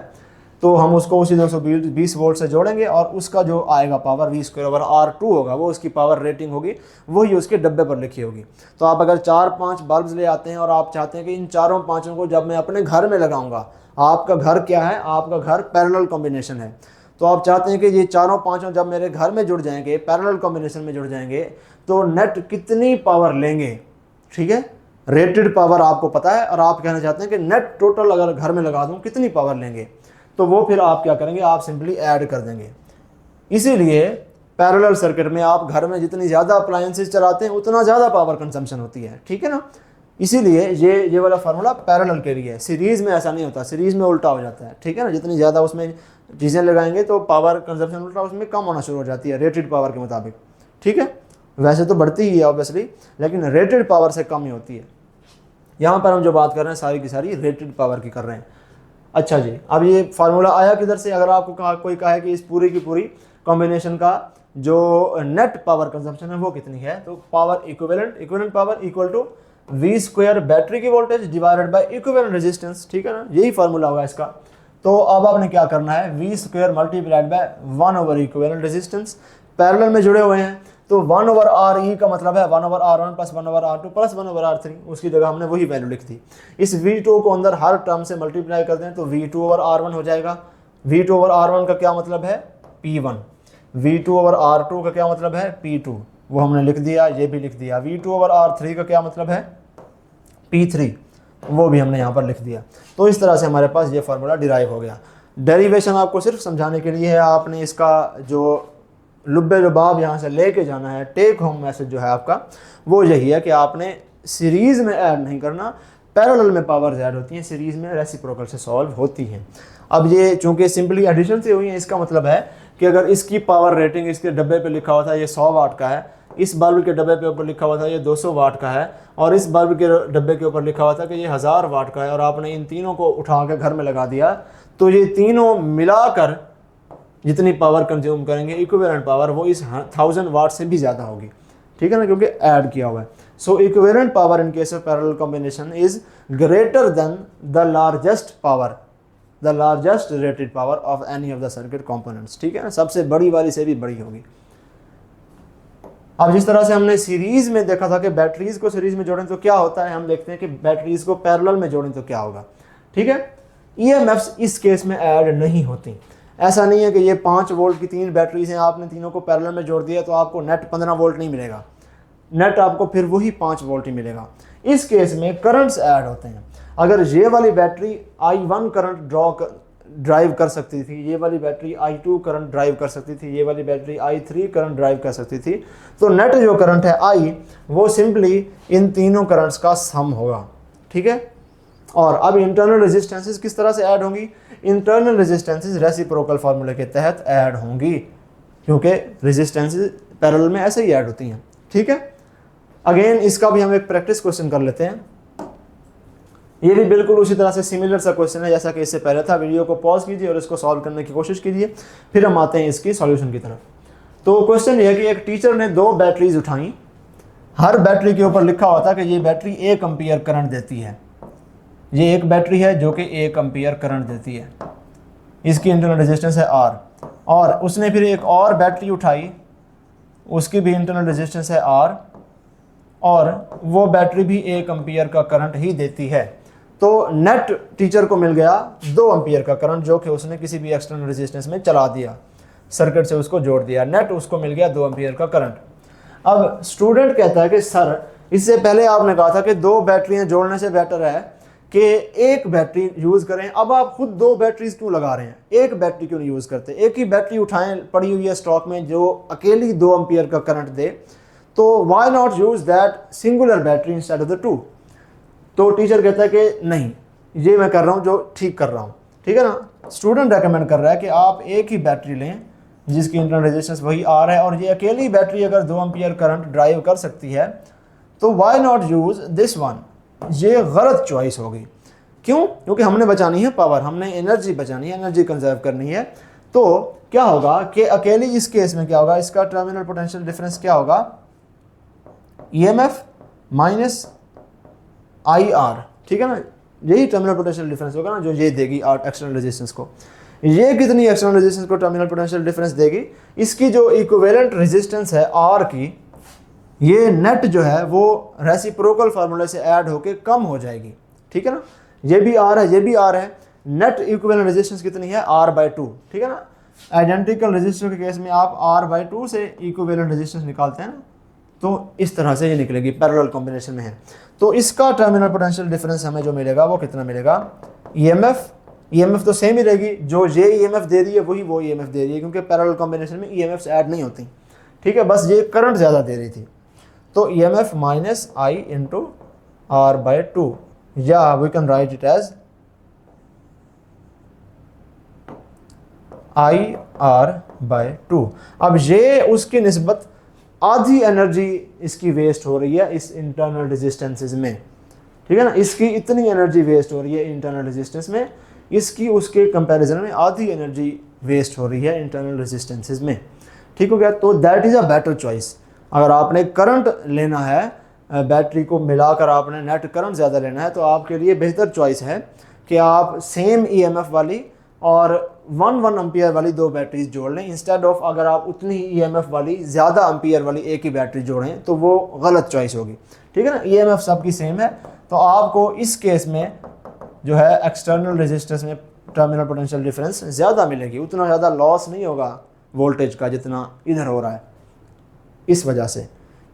तो हम उसको उसी 220 वोल्ट से जोड़ेंगे और उसका जो आएगा पावर V²/R2 होगा, वो उसकी पावर रेटिंग होगी, वही उसके डब्बे पर लिखी होगी। तो आप अगर 4-5 बल्ब्स ले आते हैं और आप चाहते हैं कि इन चारों पाँचों को जब मैं अपने घर में लगाऊंगा, आपका घर क्या है, आपका घर पैरेलल कॉम्बिनेशन है, तो आप चाहते हैं कि ये चारों पाँचों जब मेरे घर में जुड़ जाएंगे, पैरेलल कॉम्बिनेशन में जुड़ जाएंगे, तो नेट कितनी पावर लेंगे, ठीक है। रेटेड पावर आपको पता है और आप कहना चाहते हैं कि नेट टोटल अगर घर में लगा दूं कितनी पावर लेंगे, तो वो फिर आप क्या करेंगे, आप सिंपली ऐड कर देंगे। इसीलिए पैरेलल सर्किट में आप घर में जितनी ज़्यादा अप्लायंसेस चलाते हैं उतना ज़्यादा पावर कंजम्पशन होती है, ठीक है ना। इसीलिए ये वाला फार्मूला पैरेलल के लिए है। सीरीज़ में ऐसा नहीं होता, सीरीज़ में उल्टा हो जाता है, ठीक है ना। जितनी ज़्यादा उसमें चीज़ें लगाएंगे तो पावर कंजम्पशन उल्टा उसमें कम होना शुरू हो जाती है रेटेड पावर के मुताबिक, ठीक है। वैसे तो बढ़ती ही है ऑब्वियसली, लेकिन रेटेड पावर से कम ही होती है। यहाँ पर हम जो बात कर रहे हैं सारी की सारी रेटेड पावर की कर रहे हैं। अच्छा जी, अब ये फार्मूला आया किधर से, अगर आपको कोई कहा है कि इस पूरी की पूरी कॉम्बिनेशन का जो नेट पावर कंजम्पशन है वो कितनी है, तो power equivalent power equal to V² battery की voltage divided by equivalent resistance, ठीक है ना, यही फार्मूला होगा इसका। तो अब आपने क्या करना है, V² multiplied by equivalent resistance. Parallel में जुड़े हुए हैं तो 1/RE का मतलब है 1/R1 plus 1/R2 plus 1/R3, उसकी जगह हमने वही वैल्यू लिख दी। इस V2 को अंदर हर टर्म से मल्टीप्लाई कर दें तो V2/R1 हो जाएगा। V2/R1 का क्या मतलब है, P1। V2/R2 का क्या मतलब है, P2, वो हमने लिख दिया, ये भी लिख दिया। V2/R3 का क्या मतलब है, P3, वो भी हमने यहाँ पर लिख दिया। तो इस तरह से हमारे पास ये फार्मूला डिराइव हो गया। डेरिवेशन आपको सिर्फ समझाने के लिए है, आपने इसका जो लुब्बे लुबाब यहाँ से लेके जाना है, टेक होम मैसेज जो है आपका वो यही है कि आपने सीरीज़ में ऐड नहीं करना, पैरेलल में पावर्स ऐड होती हैं, सीरीज़ में रेसिप्रोकल से सॉल्व होती हैं। अब ये चूँकि सिंपली एडिशन से हुई है, इसका मतलब है कि अगर इसकी पावर रेटिंग इसके डब्बे पे लिखा हुआ था ये 100 वाट का है, इस बल्ब के डब्बे पे ऊपर लिखा हुआ था ये 200 वाट का है, और इस बल्ब के डब्बे के ऊपर लिखा हुआ था कि ये 1000 वाट का है, और आपने इन तीनों को उठा के घर में लगा दिया, तो ये तीनों मिलाकर जितनी पावर कंज्यूम करेंगे इक्विवेलेंट पावर, वो इस 1000 वाट से भी ज़्यादा होगी, ठीक है ना, क्योंकि ऐड किया हुआ है। So equivalent power in case of parallel combination is greater than the largest power, the largest rated power of any of the circuit components, ठीक है ना, सबसे बड़ी वाली से भी बड़ी होगी। अब जिस तरह से हमने सीरीज में देखा था कि बैटरीज को सीरीज में जोड़ें तो क्या होता है, हम देखते हैं कि बैटरीज को पैरेलल में जोड़ें तो क्या होगा, ठीक है। ईएमएफ्स इस केस में ऐड नहीं होती। ऐसा नहीं है कि ये 5 वोल्ट की 3 बैटरीज हैं, आपने तीनों को पैरेलल में जोड़ दिया तो आपको नेट 15 वोल्ट नहीं मिलेगा, नेट आपको फिर वही 5 वोल्ट ही मिलेगा। इस केस में करंट्स ऐड होते हैं। अगर ये वाली बैटरी I1 करंट ड्राइव कर सकती थी, ये वाली बैटरी I2 करंट ड्राइव कर सकती थी, ये वाली बैटरी I3 करंट ड्राइव कर सकती थी, तो नेट जो करंट है I वो सिंपली इन तीनों करंट्स का सम होगा, ठीक है। और अब इंटरनल रेजिस्टेंसेस किस तरह से ऐड होंगी, इंटरनल रेजिस्टेंसेस रेसिप्रोकल फार्मूले के तहत ऐड होंगी, क्योंकि रेजिस्टेंसेस पैरेलल में ऐसे ही ऐड होती हैं, ठीक है। अगेन इसका भी हम एक प्रैक्टिस क्वेश्चन कर लेते हैं। ये भी बिल्कुल उसी तरह से सिमिलर सा क्वेश्चन है जैसा कि इससे पहले था। वीडियो को पॉज कीजिए और इसको सॉल्व करने की कोशिश कीजिए, फिर हम आते हैं इसकी सॉल्यूशन की तरफ। तो क्वेश्चन ये है कि एक टीचर ने 2 बैटरीज उठाई, हर बैटरी के ऊपर लिखा हुआ था कि ये बैटरी 1 एम्पीयर करंट देती है। ये एक बैटरी है जो कि 1 एम्पीयर करंट देती है, इसकी इंटरनल रेजिस्टेंस है R, और उसने फिर एक और बैटरी उठाई, उसकी भी इंटरनल रेजिस्टेंस है R, और वो बैटरी भी 1 एम्पीयर का करंट ही देती है। तो नेट टीचर को मिल गया 2 एम्पीयर का करंट, जो कि उसने किसी भी एक्सटर्नल रेजिस्टेंस में चला दिया, सर्किट से उसको जोड़ दिया, नेट उसको मिल गया 2 एम्पीयर का करंट। अब स्टूडेंट कहता है कि सर इससे पहले आपने कहा था कि 2 बैटरियां जोड़ने से बेटर है कि 1 बैटरी यूज़ करें, अब आप खुद 2 बैटरीज क्यों लगा रहे हैं, 1 बैटरी क्यों नहीं यूज़ करते, एक ही बैटरी उठाएं पड़ी हुई है स्टॉक में जो अकेली 2 एम्पीयर का करंट दे, तो why not use that singular battery instead of the 2। तो टीचर कहता है कि नहीं, ये मैं कर रहा हूँ जो ठीक कर रहा हूँ, ठीक है ना। स्टूडेंट रेकमेंड कर रहा है कि आप एक ही बैटरी लें जिसकी इंटरनल रेजिस्टेंस वही R है, और ये अकेली बैटरी अगर 2 एम्पीयर करंट ड्राइव कर सकती है तो why not use this one. ये गलत चॉइस होगी। क्यों? क्योंकि हमने बचानी है पावर, हमने एनर्जी बचानी है, एनर्जी कंजर्व करनी है। तो क्या होगा कि अकेली इस केस में क्या होगा, इसका टर्मिनल पोटेंशियल डिफरेंस क्या होगा, EMF माइनस IR, ठीक है ना, यही टर्मिनल पोटेंशियल डिफरेंस होगा ना जो ये देगी एक्सटर्नल रेजिस्टेंस को। ये कितनी एक्सटर्नल रेजिस्टेंस को टर्मिनल पोटेंशियल डिफरेंस देगी, इसकी जो इक्विवेलेंट रेजिस्टेंस है R की, ये नेट जो है वो रेसिप्रोकल फार्मूले से ऐड होके कम हो जाएगी, ठीक है ना। ये भी R है, ये भी R है, नेट इक्विवेलेंट रेजिस्टेंस कितनी है, R/2, ठीक है ना। आइडेंटिकल रेजिस्टर के केस में आप R/2 से इक्विवेलेंट रेजिस्टेंस निकालते हैं ना, तो इस तरह से ये निकलेगी, पैरेलल कॉम्बिनेशन में है। तो इसका टर्मिनल पोटेंशियल डिफरेंस हमें जो मिलेगा वो कितना मिलेगा, EMF तो सेम ही रहेगी, जो ये EMF दे रही है वही वो EMF दे रही है, क्योंकि पैरेलल कॉम्बिनेशन में EMFs ऐड नहीं होती, ठीक है, बस ये करंट ज़्यादा दे रही थी। तो EMF minus I into R/2, या we can write it as IR/2। अब ये उसकी निस्बत आधी एनर्जी इसकी वेस्ट हो रही है इस इंटरनल रेजिस्टेंसेस में, ठीक है ना, इसकी इतनी एनर्जी वेस्ट हो रही है इंटरनल रेजिस्टेंस में, इसकी उसके कंपैरिजन में आधी एनर्जी वेस्ट हो रही है इंटरनल रेजिस्टेंसेस में, ठीक हो गया। तो that is a better choice. अगर आपने करंट लेना है, बैटरी को मिलाकर आपने नेट करंट ज़्यादा लेना है, तो आपके लिए बेहतर चॉइस है कि आप सेम EMF वाली और 1 एम्पीयर वाली 2 बैटरीज जोड़ लें, इंस्टेड ऑफ अगर आप उतनी ही EMF वाली ज़्यादा एम्पीयर वाली एक ही बैटरी जोड़ें तो वो गलत चॉइस होगी, ठीक है ना। EMF सबकी सेम है, तो आपको इस केस में जो है एक्सटर्नल रेजिस्टेंस में टर्मिनल पोटेंशियल डिफरेंस ज़्यादा मिलेगी, उतना ज़्यादा लॉस नहीं होगा वोल्टेज का जितना इधर हो रहा है, इस वजह से,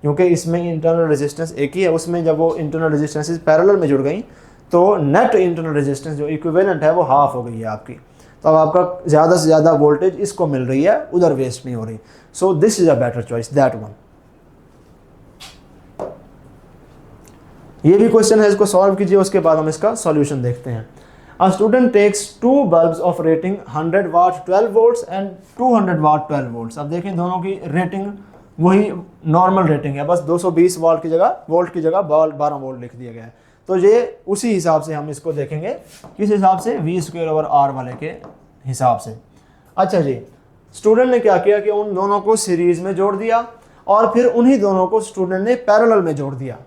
क्योंकि इसमें इंटरनल रेजिस्टेंस एक ही है, उसमें जब वो इंटरनल रेजिस्टेंसेस पैरेलल में जुड़ गई तो नेट इंटरनल रेजिस्टेंस जो इक्विवेलेंट है वो हाफ हो गई है आपकी, तो अब आपका ज़्यादा से ज़्यादा वोल्टेज इसको मिल रही है, उधर वेस्ट नहीं हो रही। So this is a better choice, that one. ये भी क्वेश्चन है, इसको सॉल्व कीजिए, उसके बाद हम इसका सॉल्यूशन देखते हैं। A student takes 2 bulbs of rating 100 watt 12 volts and 200 watt 12 volts. अब देखें दोनों की रेटिंग वही नॉर्मल रेटिंग है, बस 220 वोल्ट की जगह 12 वोल्ट लिख दिया गया है। तो ये उसी हिसाब से हम इसको देखेंगे, किस हिसाब से, V²/R वाले के हिसाब से। अच्छा जी, स्टूडेंट ने क्या किया कि उन दोनों को सीरीज में जोड़ दिया और फिर उन्हीं दोनों को स्टूडेंट ने पैरेलल में जोड़ दिया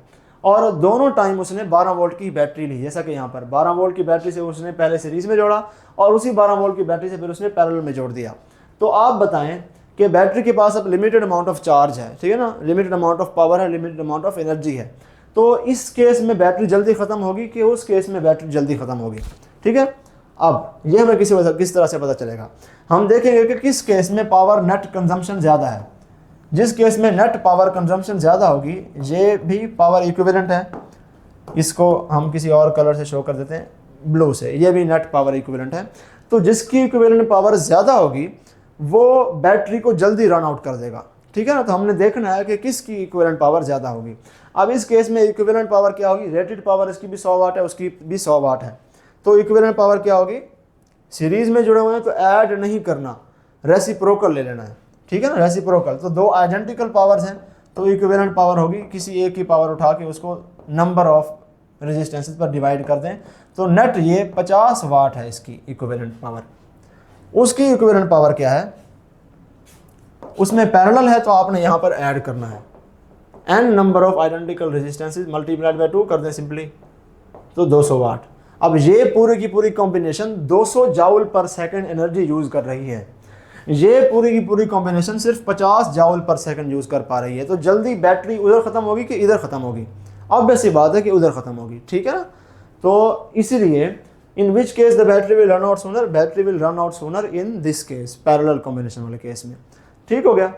और दोनों टाइम उसने 12 वोल्ट की बैटरी ली। जैसा कि यहाँ पर 12 वोल्ट की बैटरी से उसने पहले सीरीज में जोड़ा और उसी 12 वोल्ट की बैटरी से फिर उसने पैरेलल में जोड़ दिया। तो आप बताएं कि बैटरी के पास अब लिमिटेड अमाउंट ऑफ चार्ज है, ठीक है ना, लिमिटेड अमाउंट ऑफ पावर है, लिमिटेड अमाउंट ऑफ एनर्जी है। तो इस केस में बैटरी जल्दी ख़त्म होगी कि उस केस में बैटरी जल्दी ख़त्म होगी, ठीक है। अब ये हमें किस तरह से पता चलेगा, हम देखेंगे कि किस केस में पावर नेट कंजम्पशन ज़्यादा है। जिस केस में नेट पावर कंजम्पशन ज़्यादा होगी, ये भी पावर इक्विवेलेंट है, इसको हम किसी और कलर से शो कर देते हैं, ब्लू से, ये भी नेट पावर इक्विवेलेंट है। तो जिसकी इक्विवेलेंट पावर ज़्यादा होगी वो बैटरी को जल्दी रन आउट कर देगा, ठीक है ना। तो हमने देखना है कि किसकी इक्विवेलेंट पावर ज़्यादा होगी। अब इस केस में इक्विवेलेंट पावर क्या होगी, रेटेड पावर इसकी भी 100 वाट है, उसकी भी 100 वाट है। तो इक्विवेलेंट पावर क्या होगी, सीरीज़ में जुड़े हुए हैं तो ऐड नहीं करना, रेसिप्रोकल ले लेना है, ठीक है ना, रेसिप्रोकल। तो दो आइडेंटिकल पावर्स हैं तो इक्विवेलेंट पावर होगी, किसी एक की पावर उठा के उसको नंबर ऑफ रेजिस्टेंसेस पर डिवाइड कर दें। तो नेट ये 50 वाट है इसकी इक्विवेलेंट पावर। उसकी इक्विवेलेंट पावर क्या है, उसमें पैरेलल है तो आपने यहाँ पर ऐड करना है n number of identical resistances multiplied by 2 कर दें सिंपली, तो 200 वाट। अब ये पूरी की पूरी कॉम्बिनेशन 200 जाउल पर सेकंड एनर्जी यूज़ कर रही है। ये पूरी की पूरी कॉम्बिनेशन सिर्फ 50 जाउल पर सेकंड यूज़ कर पा रही है। तो जल्दी बैटरी उधर ख़त्म होगी कि इधर ख़त्म होगी, ऑब्वियस सी बात है कि उधर ख़त्म होगी, ठीक है ना। तो इसीलिए in which case the battery will run out sooner, battery will run out sooner in this case, parallel combination वाले केस में, ठीक हो गया।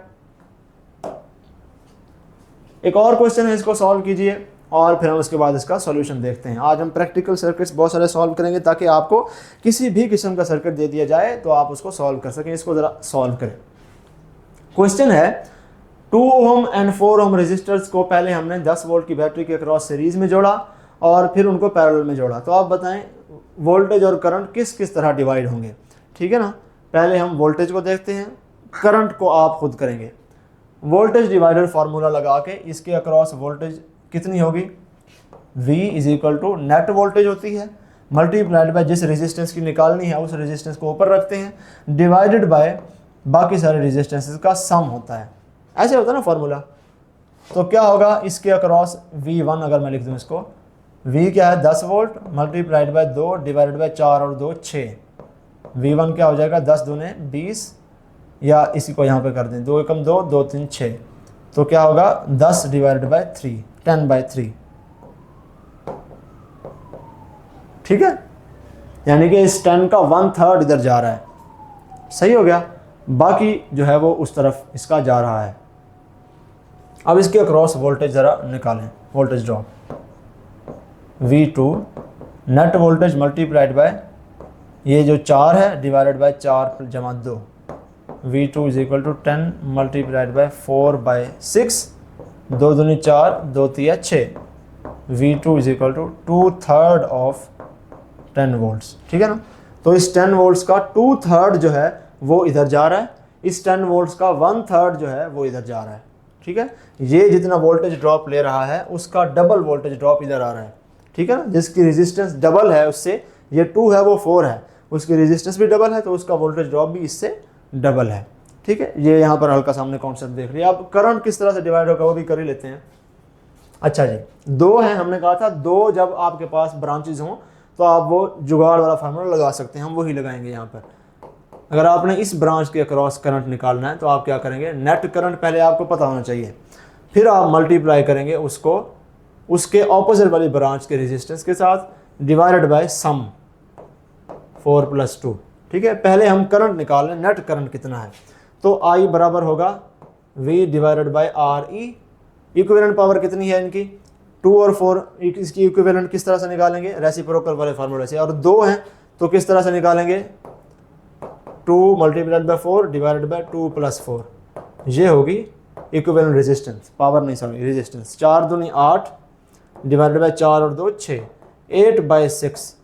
एक और क्वेश्चन है, इसको सॉल्व कीजिए और फिर हम उसके बाद इसका सॉल्यूशन देखते हैं। आज हम प्रैक्टिकल सर्किट्स बहुत सारे सॉल्व करेंगे ताकि आपको किसी भी किस्म का सर्किट दे दिया जाए तो आप उसको सॉल्व कर सकें। इसको ज़रा सॉल्व करें। क्वेश्चन है 2 ओम एंड 4 ओम रेजिस्टर्स को पहले हमने 10 वोल्ट की बैटरी के अक्रॉस सीरीज में जोड़ा और फिर उनको पैरेलल में जोड़ा। तो आप बताएं वोल्टेज और करंट किस किस तरह डिवाइड होंगे, ठीक है ना। पहले हम वोल्टेज को देखते हैं, करंट को आप खुद करेंगे। वोल्टेज डिवाइडर फार्मूला लगा के इसके अक्रॉस वोल्टेज कितनी होगी, V is equal to net voltage होती है मल्टीप्लाइड बाय जिस रेजिस्टेंस की निकालनी है उस रेजिस्टेंस को ऊपर रखते हैं, डिवाइडेड बाय बाकी सारे रेजिस्टेंसेस का सम होता है। ऐसे होता है ना फार्मूला। तो क्या होगा, इसके अक्रॉस V1 अगर मैं लिख दूँ इसको, V क्या है 10 volt multiplied by 2 divided by 4 और 2 6। V1 क्या हो जाएगा 10 दूने 20, या इसी को यहाँ पे कर दें 2 एकम 2 2 3 6। तो क्या होगा 10 डिवाइडेड बाय 3, 10/3, ठीक है। यानी कि इस 10 का 1/3 इधर जा रहा है, सही हो गया। बाकी जो है वो उस तरफ इसका जा रहा है। अब इसके अक्रॉस वोल्टेज ज़रा निकालें, voltage drop V2 net voltage multiplied bye ये जो 4 है डिवाइडेड बाय 4 जमा 2, V2 is equal to 10 multiplied by 4/6, 2 दूनी 4 2 तिया 6, V2 is equal to 2/3 of 10 volts, ठीक है ना। तो इस 10 वोल्ट्स का 2/3 जो है वो इधर जा रहा है, इस 10 वोल्ट्स का 1/3 जो है वो इधर जा रहा है, ठीक है। ये जितना वोल्टेज ड्रॉप ले रहा है उसका डबल वोल्टेज ड्रॉप इधर आ रहा है, ठीक है ना। जिसकी रेजिस्टेंस डबल है उससे, ये 2 है वो 4 है, उसकी रेजिस्टेंस भी डबल है तो उसका वोल्टेज ड्रॉप भी इससे डबल है, ठीक है। ये यहाँ पर हल्का सामने कॉन्सेप्ट देख लिया। अब करंट किस तरह से डिवाइड होगा वो भी कर ही लेते हैं। अच्छा जी, 2 है, हमने कहा था 2 जब आपके पास ब्रांचेज हों तो आप वो जुगाड़ वाला फार्मूला लगा सकते हैं, हम वही लगाएंगे यहाँ पर। अगर आपने इस ब्रांच के अक्रॉस करंट निकालना है तो आप क्या करेंगे, नेट करंट पहले आपको पता होना चाहिए, फिर आप मल्टीप्लाई करेंगे उसको उसके ऑपोजिट वाली ब्रांच के रेजिस्टेंस के साथ डिवाइडेड बाय सम 4 + 2, ठीक है। पहले हम करंट निकाल लें, नेट करंट कितना है। तो I बराबर होगा V divided by RE। Equivalent power कितनी है इनकी 2 और 4, इसकी इक्विवेलेंट किस तरह से निकालेंगे, रेसिप्रोकल वाले फार्मूले से। और 2 हैं तो किस तरह से निकालेंगे, 2 मल्टीप्लाइड बाय 4 डिवाइडेड बाय 2 + 4, ये होगी इक्विवेलेंट रेजिस्टेंस, पावर नहीं सॉरी रेजिस्टेंस। 4 दूनी 8 डिवाइडेड बाय 4 और 2 6, 8/6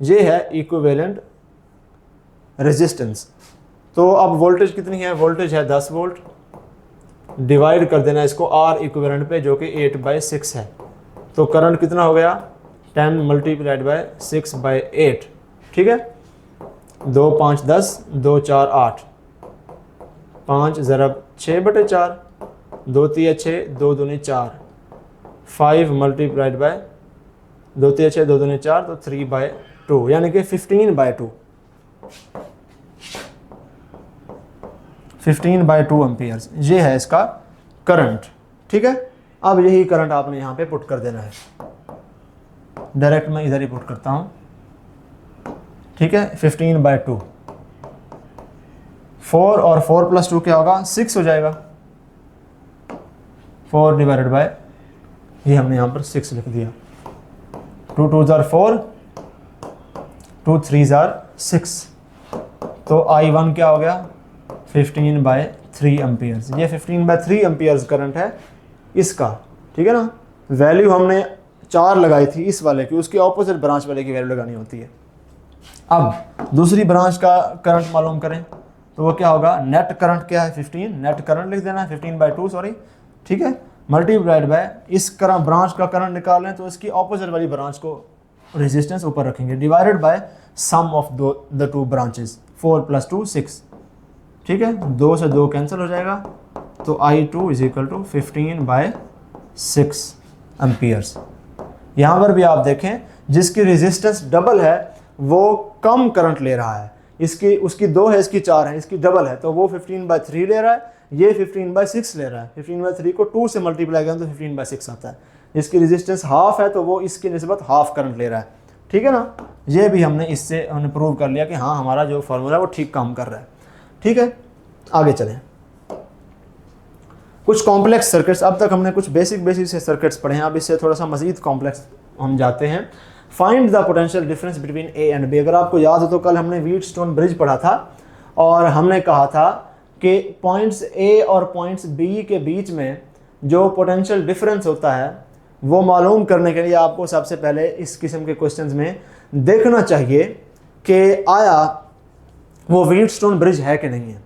ये है इक्विवेलेंट रेजिस्टेंस। तो अब वोल्टेज कितनी है, वोल्टेज है 10 वोल्ट, डिवाइड कर देना इसको R इक्विवेलेंट पे जो कि 8/6 है। तो करंट कितना हो गया 10 मल्टीप्लाइड बाय 6/8, ठीक है। 2 5 10 2 4 8, 5 ज़रब 6/4, 2 3 6, 2 दूनी 4, 5 मल्टीप्लाइड बाय 2 3 6, 2 दूनी 4, तो 3/2 यानी कि 15/2, 15/2 एम्पियर्स ये है इसका करंट। ठीक है, अब यही करंट आपने यहाँ पे पुट कर देना है। डायरेक्ट मैं इधर ही पुट करता हूँ। ठीक है, 15/2, 4 और 4 + 2 क्या होगा, 6 हो जाएगा। 4 डिवाइडेड बाय, ये हमने यहाँ पर 6 लिख दिया। 2 2s are 4, 2 3s are 6, तो I1 क्या हो गया, 15/3 एम्पियर्स। ये 15/3 एम्पियर्स करंट है इसका। ठीक है ना, वैल्यू हमने 4 लगाई थी इस वाले की, उसकी ऑपोजिट ब्रांच वाले की वैल्यू लगानी होती है। अब दूसरी ब्रांच का करंट मालूम करें तो वो क्या होगा, नेट करंट क्या है 15, नेट करंट लिख देना है 15/2 सॉरी। ठीक है, मल्टीप्लाइड बाय इस ब्रांच का करंट निकाल लें तो इसकी ऑपोजिट वाली ब्रांच को रेजिस्टेंस ऊपर रखेंगे, divided by sum of the 2 branches, 4 + 2 6। ठीक है, 2 से 2 कैंसिल हो जाएगा, तो I2 = 15/6 एम्पियर्स। यहाँ पर भी आप देखें जिसकी रेजिस्टेंस डबल है वो कम करंट ले रहा है, इसकी उसकी 2 है, इसकी 4 है, इसकी डबल है, तो वो 15/3 ले रहा है, ये 15/6 ले रहा है। 15/3 को 2 से मल्टीप्लाई करें तो 15/6 आता है। जिसकी रेजिस्टेंस हाफ है तो वो इसकी निस्बत हाफ करंट ले रहा है। ठीक है ना, ये भी हमने इससे हमने प्रूव कर लिया कि हाँ हमारा जो फॉर्मूला है वो ठीक काम कर रहा है। ठीक है, आगे चलें। कुछ कॉम्प्लेक्स सर्किट्स, अब तक हमने कुछ बेसिक से सर्किट्स पढ़े हैं, अब इससे थोड़ा सा मजीद कॉम्प्लेक्स हम जाते हैं। Find the potential difference between A and B. अगर आपको याद हो तो कल हमने व्हीटस्टोन ब्रिज पढ़ा था और हमने कहा था कि पॉइंट्स ए और पॉइंट्स बी के बीच में जो पोटेंशियल डिफरेंस होता है वो मालूम करने के लिए आपको सबसे पहले इस किस्म के क्वेश्चंस में देखना चाहिए कि आया वो व्हीटस्टोन ब्रिज है कि नहीं है।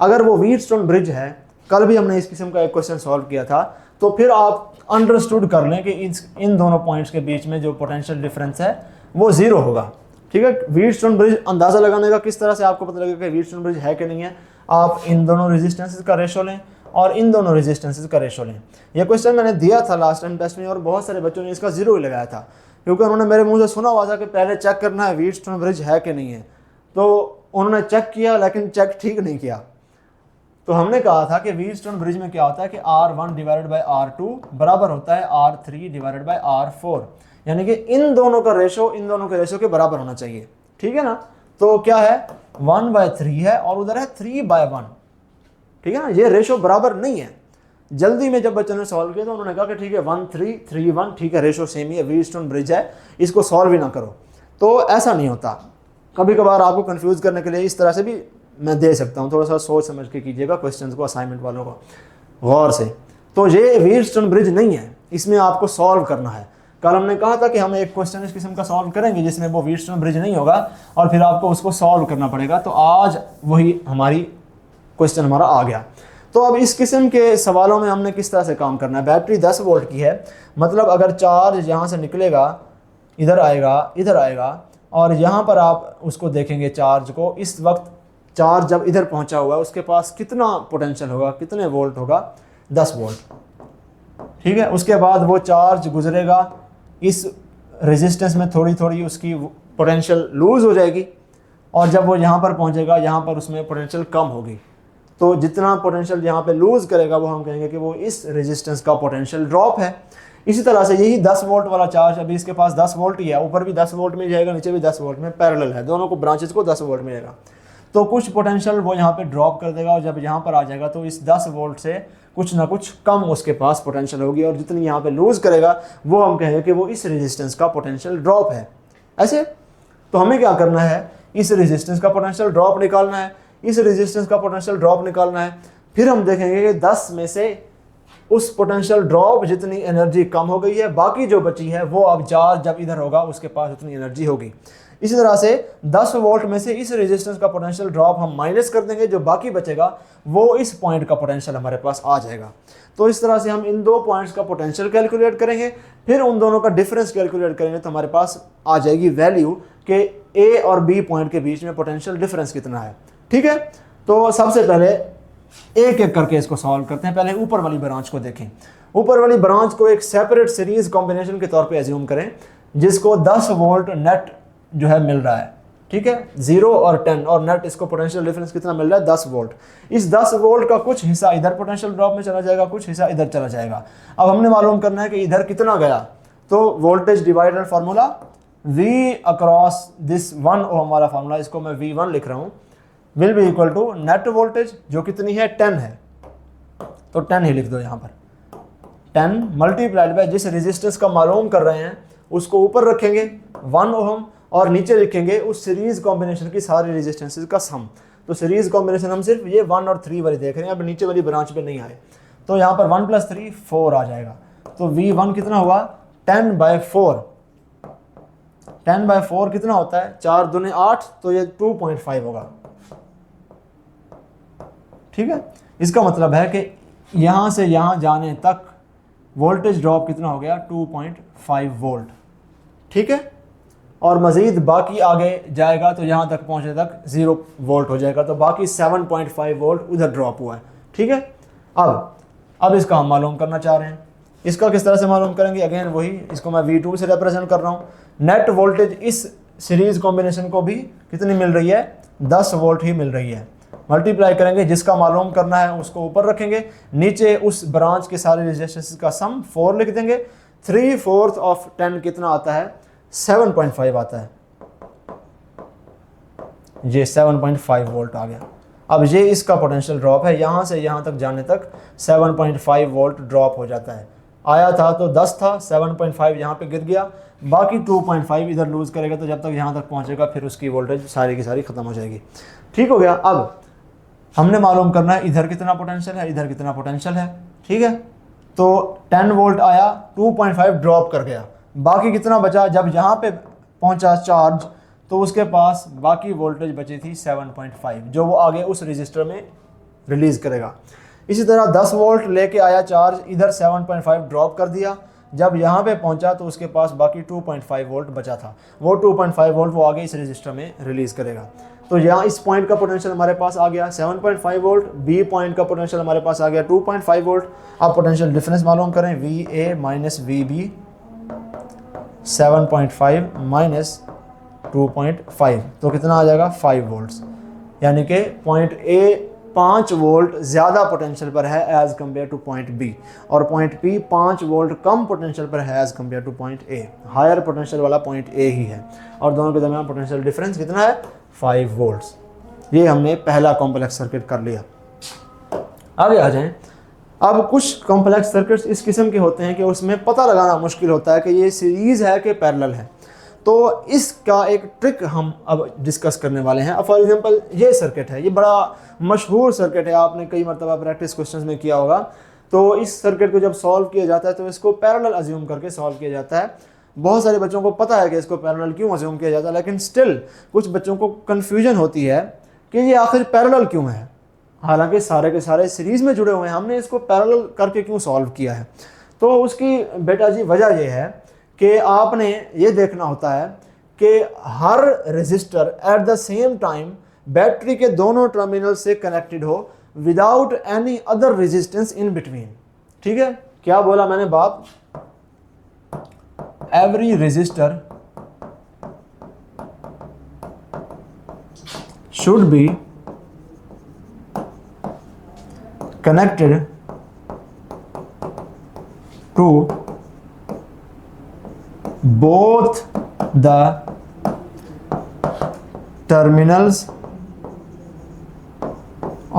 अगर वो व्हीटस्टोन ब्रिज है, कल भी हमने इस किस्म का एक क्वेश्चन सॉल्व किया था, तो फिर आप अंडरस्टूड कर लें कि इन दोनों पॉइंट्स के बीच में जो पोटेंशियल डिफरेंस है वो 0 होगा। ठीक है, व्हीटस्टोन ब्रिज अंदाज़ा लगाने का किस तरह से आपको पता लगेगा कि व्हीटस्टोन ब्रिज है कि नहीं है, आप इन दोनों रेजिस्टेंसेस का रेशो लें और इन दोनों रेजिस्टेंसेस का रेशो लें। यह क्वेश्चन मैंने दिया था लास्ट टाइम टेस्ट में और बहुत सारे बच्चों ने इसका 0 ही लगाया था, क्योंकि उन्होंने मेरे मुंह से सुना हुआ था कि पहले चेक करना है व्हीटस्टोन ब्रिज है कि नहीं है, तो उन्होंने चेक किया लेकिन चेक ठीक नहीं किया। तो हमने कहा था कि व्हीटस्टोन ब्रिज में क्या होता है कि R1 डिवाइडेड बाय R2 बराबर होता है R3 डिवाइडेड बाय R4, यानी कि इन दोनों का रेशो इन दोनों के रेशो के बराबर होना चाहिए। ठीक है ना, तो क्या है 1/3 है और उधर है 3/1। ठीक है ना, ये रेशो बराबर नहीं है। जल्दी में जब बच्चों ने सॉल्व किया तो उन्होंने कहा कि ठीक है 1 3 3 1, ठीक है रेशो सेम ही है, व्हीटस्टोन ब्रिज है, इसको सॉल्व ही ना करो। तो ऐसा नहीं होता, कभी कभार आपको कंफ्यूज करने के लिए इस तरह से भी मैं दे सकता हूँ, थोड़ा सा सोच समझ के कीजिएगा क्वेश्चंस को, असाइनमेंट वालों को गौर से। तो ये व्हीटस्टोन ब्रिज नहीं है, इसमें आपको सॉल्व करना है। कल हमने कहा था कि हम एक क्वेश्चन इस किस्म का सॉल्व करेंगे जिसमें वो व्हीटस्टोन ब्रिज नहीं होगा और फिर आपको उसको सॉल्व करना पड़ेगा। तो आज वही हमारी क्वेश्चन हमारा आ गया। तो अब इस किस्म के सवालों में हमने किस तरह से काम करना है। बैटरी 10 वोल्ट की है, मतलब अगर चार्ज यहाँ से निकलेगा इधर आएगा और यहाँ पर आप उसको देखेंगे चार्ज को, इस वक्त चार्ज जब इधर पहुँचा हुआ है उसके पास कितना पोटेंशियल होगा, कितने वोल्ट होगा, 10 वोल्ट। ठीक है, उसके बाद वो चार्ज गुजरेगा, इस रेजिस्टेंस में थोड़ी थोड़ी उसकी पोटेंशियल लूज़ हो जाएगी और जब वो यहाँ पर पहुँचेगा यहाँ पर उसमें पोटेंशियल कम होगी। तो जितना पोटेंशियल यहाँ पे लूज़ करेगा वो हम कहेंगे कि वो इस रेजिस्टेंस का पोटेंशियल ड्रॉप है। इसी तरह से यही 10 वोल्ट वाला चार्ज, अभी इसके पास 10 वोल्ट ही है, ऊपर भी 10 वोल्ट में जाएगा, नीचे भी 10 वोल्ट में, पैरेलल है, दोनों को ब्रांचेस को 10 वोल्ट मिलेगा। तो कुछ पोटेंशियल वो यहाँ पे ड्रॉप कर देगा और जब यहाँ पर आ जाएगा तो इस 10 वोल्ट से कुछ ना कुछ कम उसके पास पोटेंशियल होगी और जितनी यहाँ पे लूज़ करेगा वो हम कहेंगे कि वो इस रेजिस्टेंस का पोटेंशियल ड्रॉप है। ऐसे तो हमें क्या करना है, इस रेजिस्टेंस का पोटेंशियल ड्रॉप निकालना है, इस रेजिस्टेंस का पोटेंशियल ड्रॉप निकालना है। फिर हम देखेंगे कि 10 में से उस पोटेंशियल ड्रॉप जितनी एनर्जी कम हो गई है, बाकी जो बची है वो अब चार्ज जब इधर होगा उसके पास उतनी एनर्जी होगी। इसी तरह से 10 वोल्ट में से इस रेजिस्टेंस का पोटेंशियल ड्रॉप हम माइनस कर देंगे, जो बाकी बचेगा वो इस पॉइंट का पोटेंशियल हमारे पास आ जाएगा। तो इस तरह से हम इन दो पॉइंट्स का पोटेंशियल कैलकुलेट करेंगे, फिर उन दोनों का डिफरेंस कैलकुलेट करेंगे तो हमारे पास आ जाएगी वैल्यू कि ए और बी पॉइंट के बीच में पोटेंशियल डिफरेंस कितना है। ठीक है, तो सबसे पहले एक एक करके इसको सॉल्व करते हैं। पहले ऊपर वाली ब्रांच को देखें। ऊपर वाली ब्रांच को एक सेपरेट सीरीज कॉम्बिनेशन के तौर पे एज्यूम करें, जिसको 10 वोल्ट नेट जो है मिल रहा है, ठीक है, 0 और 10, और नेट इसको पोटेंशियल डिफरेंस कितना मिल रहा है, 10 वोल्ट। इस 10 वोल्ट का कुछ हिस्सा इधर पोटेंशियल ड्रॉप में चला जाएगा, कुछ हिस्सा इधर चला जाएगा। अब हमने मालूम करना है कि इधर कितना गया, तो voltage divider formula V across this 1 ohm वाला फार्मूला, इसको मैं V1 लिख रहा हूँ, will be equal to net voltage जो कितनी है, 10 है, तो 10 ही लिख दो यहाँ पर। 10 मल्टीप्लाइड बाय जिस रेजिस्टेंस का मालूम कर रहे हैं उसको ऊपर रखेंगे 1 ओम, और नीचे लिखेंगे उस सीरीज कॉम्बिनेशन की सारी रेजिस्टेंसेस का सम। तो सीरीज कॉम्बिनेशन हम सिर्फ ये 1 और 3 वाली देख रहे हैं, अब नीचे वाली ब्रांच पे नहीं आए। तो यहाँ पर 1 + 3 4 आ जाएगा। तो V1 कितना हुआ, 10/4। 10/4 कितना होता है, 4 दूने 8, तो ये 2.5 होगा, ठीक है। इसका मतलब है कि यहाँ से यहाँ जाने तक वोल्टेज ड्रॉप कितना हो गया, 2.5 वोल्ट, ठीक है। और मज़ीद बाकी आगे जाएगा तो यहाँ तक पहुँचने तक 0 वोल्ट हो जाएगा, तो बाकी 7.5 वोल्ट उधर ड्रॉप हुआ है, ठीक है। अब इसका हम मालूम करना चाह रहे हैं। इसका किस तरह से मालूम करेंगे, अगेन वही, इसको मैं V2 से रिप्रेजेंट कर रहा हूँ। नेट वोल्टेज इस सीरीज कॉम्बिनेशन को भी कितनी मिल रही है, 10 वोल्ट ही मिल रही है। मल्टीप्लाई करेंगे, जिसका मालूम करना है उसको ऊपर रखेंगे, नीचे उस ब्रांच के सारे रेजिस्टेंस का सम 4 लिख देंगे। 3/4 ऑफ 10 कितना आता है, 7.5 आता है, ये 7.5 वोल्ट आ गया। अब ये इसका पोटेंशियल ड्रॉप है, यहाँ से यहाँ तक जाने तक 7.5 वोल्ट ड्रॉप हो जाता है। आया था तो 10 था, 7.5 यहाँ पे गिर गया, बाकी 2.5 इधर लूज़ करेगा, तो जब तक यहाँ तक पहुँचेगा फिर उसकी वोल्टेज सारी की सारी ख़त्म हो जाएगी, ठीक हो गया। अब हमने मालूम करना है इधर कितना पोटेंशियल है, इधर कितना पोटेंशियल है, ठीक है। तो 10 वोल्ट आया, 2.5 ड्रॉप कर गया, बाकी कितना बचा, जब यहाँ पे पहुँचा चार्ज तो उसके पास बाकी वोल्टेज बची थी 7.5, जो वो आगे उस रजिस्टर में रिलीज़ करेगा। इसी तरह 10 वोल्ट लेके आया चार्ज, इधर 7.5 ड्रॉप कर दिया, जब यहाँ पे पहुँचा तो उसके पास बाकी 2.5 वोल्ट बचा था, वो 2.5 वोल्ट वो आगे इस रजिस्टर में रिलीज़ करेगा। तो यहाँ इस पॉइंट का पोटेंशियल हमारे पास आ गया 7.5 वोल्ट, बी पॉइंट का पोटेंशियल हमारे पास आ गया 2.5 वोल्ट। आप पोटेंशियल डिफरेंस मालूम करें, VA माइनस VB 7.5 माइनस 2.5, तो कितना आ जाएगा 5 वोल्ट्स, यानी कि पॉइंट A 5 वोल्ट ज़्यादा पोटेंशियल पर है as compare to point B, और पॉइंट B 5 वोल्ट कम पोटेंशियल पर है as compare to point A। Higher potential वाला पॉइंट A ही है, और दोनों के दरमियान पोटेंशियल डिफरेंस कितना है, 5 वोल्ट्स। ये हमने पहला कॉम्प्लेक्स सर्किट कर लिया। आगे आ जाएं। अब कुछ कॉम्प्लेक्स सर्किट्स इस किस्म के होते हैं कि उसमें पता लगाना मुश्किल होता है कि ये सीरीज़ है कि पैरेलल है, तो इसका एक ट्रिक हम अब डिस्कस करने वाले हैं। अब फॉर एग्जांपल ये सर्किट है, ये बड़ा मशहूर सर्किट है, आपने कई मरतबा प्रैक्टिस क्वेश्चंस में किया होगा। तो इस सर्किट को जब सॉल्व किया जाता है तो इसको पैरेलल अज्यूम करके सॉल्व किया जाता है। बहुत सारे बच्चों को पता है कि इसको पैरेलल क्यों अज्यूम किया जाता है, लेकिन स्टिल कुछ बच्चों को कन्फ्यूजन होती है कि ये आखिर पैरेलल क्यों है, हालांकि सारे के सारे सीरीज़ में जुड़े हुए हैं, हमने इसको पैरेलल करके क्यों सॉल्व किया है। तो उसकी बेटा जी वजह यह है कि आपने ये देखना होता है कि हर resistor at the same time battery के दोनों टर्मिनल से कनेक्टेड हो without any other resistance in between, ठीक है। क्या बोला मैंने बात, every resistor should be connected to both the terminals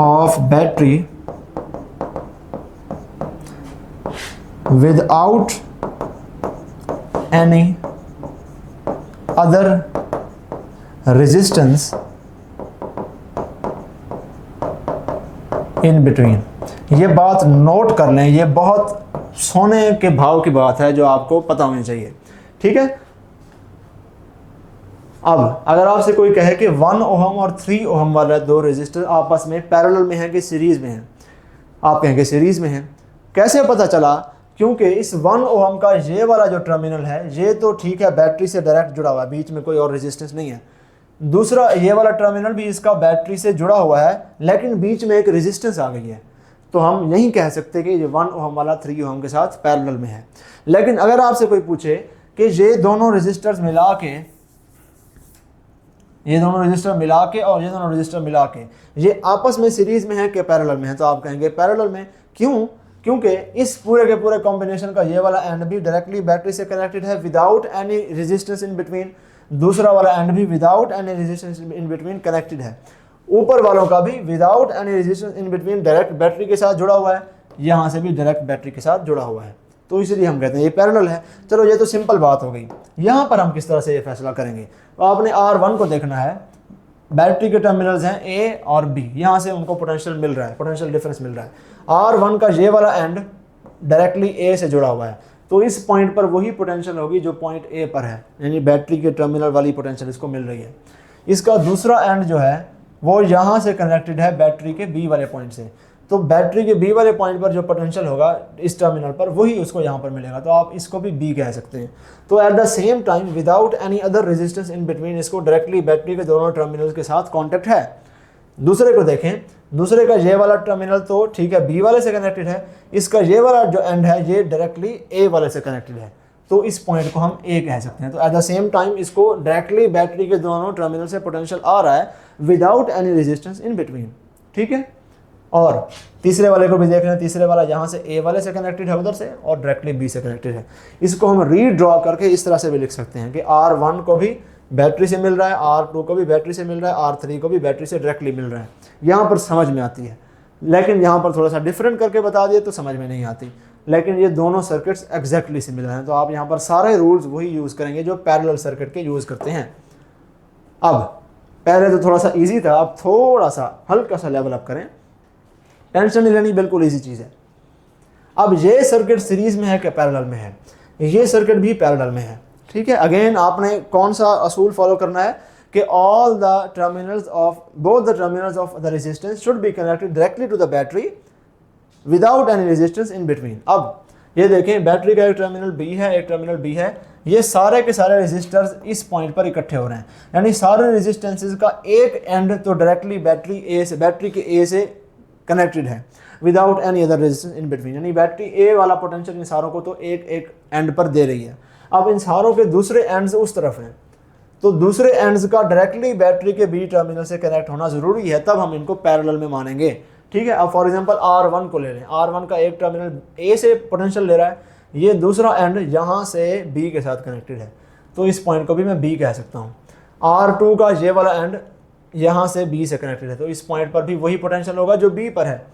of battery without any other resistance in between। ये बात नोट कर लें, ये बहुत सोने के भाव की बात है जो आपको पता होनी चाहिए, ठीक है। अब अगर आपसे कोई कहे कि 1 ओहम और 3 ओहम वाला दो रेजिस्टर आपस में पैरेलल में हैं कि सीरीज में हैं, आप कहेंगे सीरीज में हैं। कैसे पता चला, क्योंकि इस 1 ओहम का ये वाला जो टर्मिनल है ये तो ठीक है बैटरी से डायरेक्ट जुड़ा हुआ है, बीच में कोई और रेजिस्टेंस नहीं है, दूसरा ये वाला टर्मिनल भी इसका बैटरी से जुड़ा हुआ है, लेकिन बीच में एक रेजिस्टेंस आ गई है, तो हम नहीं कह सकते कि ये 1 ओम वाला 3 ओम के साथ पैरेलल में है। लेकिन अगर आपसे कोई पूछे कि ये दोनों रेजिस्टर्स मिला के, ये दोनों रेजिस्टर मिला के और ये दोनों रेजिस्टर मिला के ये आपस में सीरीज में है कि पैरेलल में है, तो आप कहेंगे पैरेलल में। क्यों? क्योंकि इस पूरे के पूरे कॉम्बिनेशन का ये वाला एंड भी डायरेक्टली बैटरी से कनेक्टेड है without any resistance in between, दूसरा वाला एंड भी without any resistance in between connected है, ऊपर वालों का भी without any resistance in between direct battery के साथ जुड़ा हुआ है, यहाँ से भी डायरेक्ट बैटरी के साथ जुड़ा हुआ है, तो इसलिए हम कहते हैं ये पैरेलल है। चलो ये तो सिंपल बात हो गई। यहाँ पर हम किस तरह से ये फैसला करेंगे? तो आपने R1 को देखना है, बैटरी के टर्मिनल्स हैं A और B, यहाँ से उनको पोटेंशियल मिल रहा है, पोटेंशियल डिफरेंस मिल रहा है। R1 का ये वाला एंड डायरेक्टली A से जुड़ा हुआ है, तो इस पॉइंट पर वही पोटेंशियल होगी जो पॉइंट A पर है, यानी बैटरी के टर्मिनल वाली पोटेंशियल इसको मिल रही है। इसका दूसरा एंड जो है वो यहाँ से कनेक्टेड है बैटरी के B वाले पॉइंट से, तो बैटरी के B वाले पॉइंट पर जो पोटेंशियल होगा इस टर्मिनल पर वही उसको यहाँ पर मिलेगा, तो आप इसको भी B कह सकते हैं। तो eight the same time without any other resistance in between, इसको डायरेक्टली बैटरी के दोनों टर्मिनल्स के साथ कॉन्टैक्ट है। दूसरे को देखें, दूसरे का ये वाला टर्मिनल तो ठीक है B वाले से कनेक्टेड है, इसका ये वाला जो एंड है ये डायरेक्टली A वाले से कनेक्टेड है, तो इस पॉइंट को हम A कह सकते हैं। तो एट द सेम टाइम इसको डायरेक्टली बैटरी के दोनों टर्मिनल से पोटेंशियल आ रहा है without any resistance in between, ठीक है। और तीसरे वाले को भी देख रहे हैं, तीसरे वाला यहाँ से A वाले से कनेक्टेड है उधर से और डायरेक्टली B से कनेक्टेड है। इसको हम रीड्रॉ करके इस तरह से भी लिख सकते हैं कि R1 को भी बैटरी से मिल रहा है, R2 को भी बैटरी से मिल रहा है, R3 को भी बैटरी से डायरेक्टली मिल रहा है। यहाँ पर समझ में आती है, लेकिन यहाँ पर थोड़ा सा डिफरेंट करके बता दिए तो समझ में नहीं आती, लेकिन ये दोनों सर्किट्स एग्जैक्टली सिमिलर हैं, तो आप यहाँ पर सारे रूल्स वही यूज़ करेंगे जो पैरेलल सर्किट के यूज़ करते हैं। अब पहले तो थोड़ा सा ईजी था, अब थोड़ा सा हल्का सा लेवल अप करें, टेंशन नहीं लेनी, बिल्कुल ईजी चीज़ है। अब ये सर्किट सीरीज में है कि पैरेलल में है? ये सर्किट भी पैरेलल में है, ठीक है। अगेन आपने कौन सा असूल फॉलो करना है कि all the terminals of both the terminals of the resistance should be connected directly to the battery without any resistance in between. अब ये देखें, बैटरी का एक टर्मिनल B है, एक टर्मिनल B है, ये सारे के सारे रेजिस्टर्स इस पॉइंट पर इकट्ठे हो रहे हैं, यानी सारे रेजिस्टेंसेस का एक एंड तो डायरेक्टली बैटरी के A से कनेक्टेड है without any other resistance in between, यानी बैटरी A वाला पोटेंशियल इन सारों को तो एक एक एंड पर दे रही है। अब इन सारों के दूसरे एंड्स उस तरफ हैं, तो दूसरे एंड्स का डायरेक्टली बैटरी के B टर्मिनल से कनेक्ट होना ज़रूरी है, तब हम इनको पैरेलल में मानेंगे, ठीक है। अब फॉर एग्जांपल R1 को ले लें, R1 का एक टर्मिनल A से पोटेंशियल ले रहा है, ये दूसरा एंड यहाँ से B के साथ कनेक्टेड है, तो इस पॉइंट को भी मैं B कह सकता हूँ। R2 का ये वाला एंड यहाँ से B से कनेक्टेड है, तो इस पॉइंट पर भी वही पोटेंशियल होगा जो B पर है,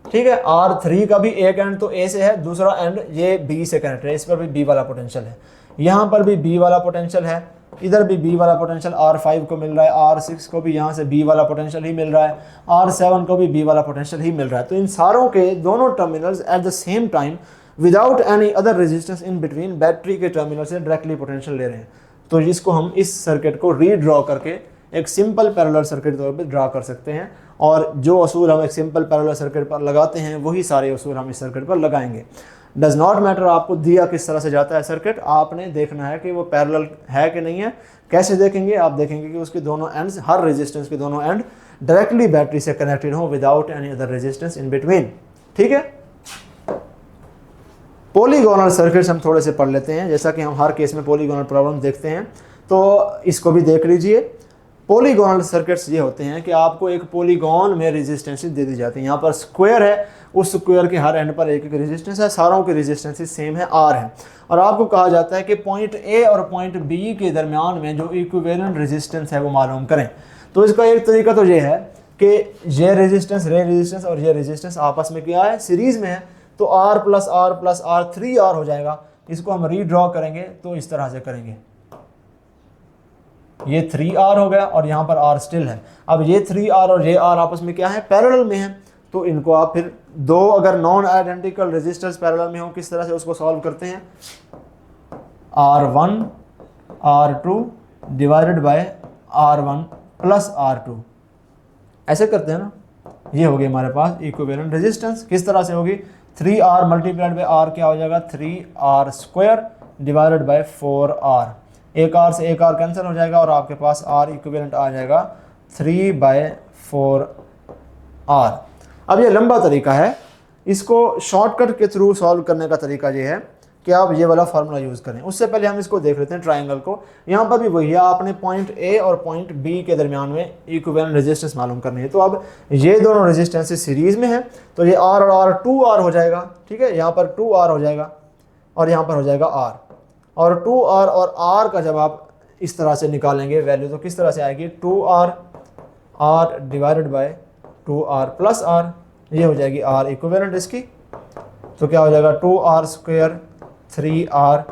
ठीक है। R3 का भी एक एंड तो A से है, दूसरा एंड ये B से कनेक्टेड है, इस पर भी B वाला पोटेंशियल है, यहाँ पर भी B वाला पोटेंशियल है, इधर भी B वाला पोटेंशियल R5 को मिल रहा है, R6 को भी यहाँ से B वाला पोटेंशियल ही मिल रहा है, R7 को भी B वाला पोटेंशियल ही मिल रहा है। तो इन सारों के दोनों terminals eight the same time without any other resistance in between battery के टर्मिनल से डायरेक्टली पोटेंशियल ले रहे हैं, तो इसको हम इस सर्किट को रीड्रॉ करके एक सिंपल पैरेलल सर्किट तौर पे ड्रा कर सकते हैं, और जो असूल हम एक सिंपल पैरेलल सर्किट पर लगाते हैं वही सारे असूल हम इस सर्किट पर लगाएंगे। डज नॉट मैटर आपको दिया किस तरह से जाता है सर्किट, आपने देखना है कि वो पैरेलल है कि नहीं है। कैसे देखेंगे? आप देखेंगे कि उसके दोनों एंड्स, हर रेजिस्टेंस के दोनों एंड डायरेक्टली बैटरी से कनेक्टेड हो without any other resistance in between, ठीक है। पॉलीगोनल सर्किट्स हम थोड़े से पढ़ लेते हैं, जैसा कि हम हर केस में पॉलीगोनल प्रॉब्लम देखते हैं, तो इसको भी देख लीजिए। पॉलीगोनल सर्किट्स ये होते हैं कि आपको एक पॉलीगॉन में रेजिस्टेंसेस दे दी जाती हैं। यहाँ पर स्क्वायर है, उस स्क्वायर के हर एंड पर एक एक रेजिस्टेंस है, सारों के रेजिस्टेंसेस सेम है, R है, और आपको कहा जाता है कि पॉइंट A और पॉइंट B के दरमियान में जो इक्विवेलेंट रेजिस्टेंस है वो मालूम करें। तो इसका एक तरीका तो ये है कि ये रेजिस्टेंस और ये रेजिस्टेंस आपस में क्या है? सीरीज़ में है, तो R प्लस R 3R हो जाएगा। इसको हम रीड्रॉ करेंगे तो इस तरह से करेंगे, ये 3R हो गया और यहाँ पर R स्टिल है। अब ये 3R और ये R आपस में क्या है? पैरेलल में है, तो इनको आप फिर दो अगर नॉन आइडेंटिकल रेजिस्टर्स पैरेलल में हो, किस तरह से उसको सॉल्व करते हैं? R1 R2 divided by R1 plus R2, ऐसे करते हैं ना। ये होगी हमारे पास इक्विवेलेंट रेजिस्टेंस। किस तरह से होगी? 3R मल्टीप्लाइड बाय R क्या हो जाएगा? 3R square divided by 4R। एक आर से एक आर कैंसिल हो जाएगा और आपके पास आर इक्विवेलेंट आ जाएगा 3/4 आर। अब ये लंबा तरीका है, इसको शॉर्टकट के थ्रू सॉल्व करने का तरीका ये है कि आप ये वाला फार्मूला यूज़ करें। उससे पहले हम इसको देख लेते हैं ट्रायंगल को। यहाँ पर भी वही है, आपने पॉइंट ए और पॉइंट बी के दरमियान में इक्विवेलेंट रेजिस्टेंस मालूम करनी है। तो अब ये दोनों रेजिस्टेंसेस सीरीज़ में है, तो ये आर और आर 2R हो जाएगा, ठीक है। यहाँ पर 2R हो जाएगा और यहाँ पर हो जाएगा आर, और 2R और आर का जब आप इस तरह से निकालेंगे वैल्यू तो किस तरह से आएगी, 2R R divided by 2R प्लस आर, ये हो जाएगी आर इक्विवेलेंट इसकी। तो क्या हो जाएगा 2R स्क्वायर 3R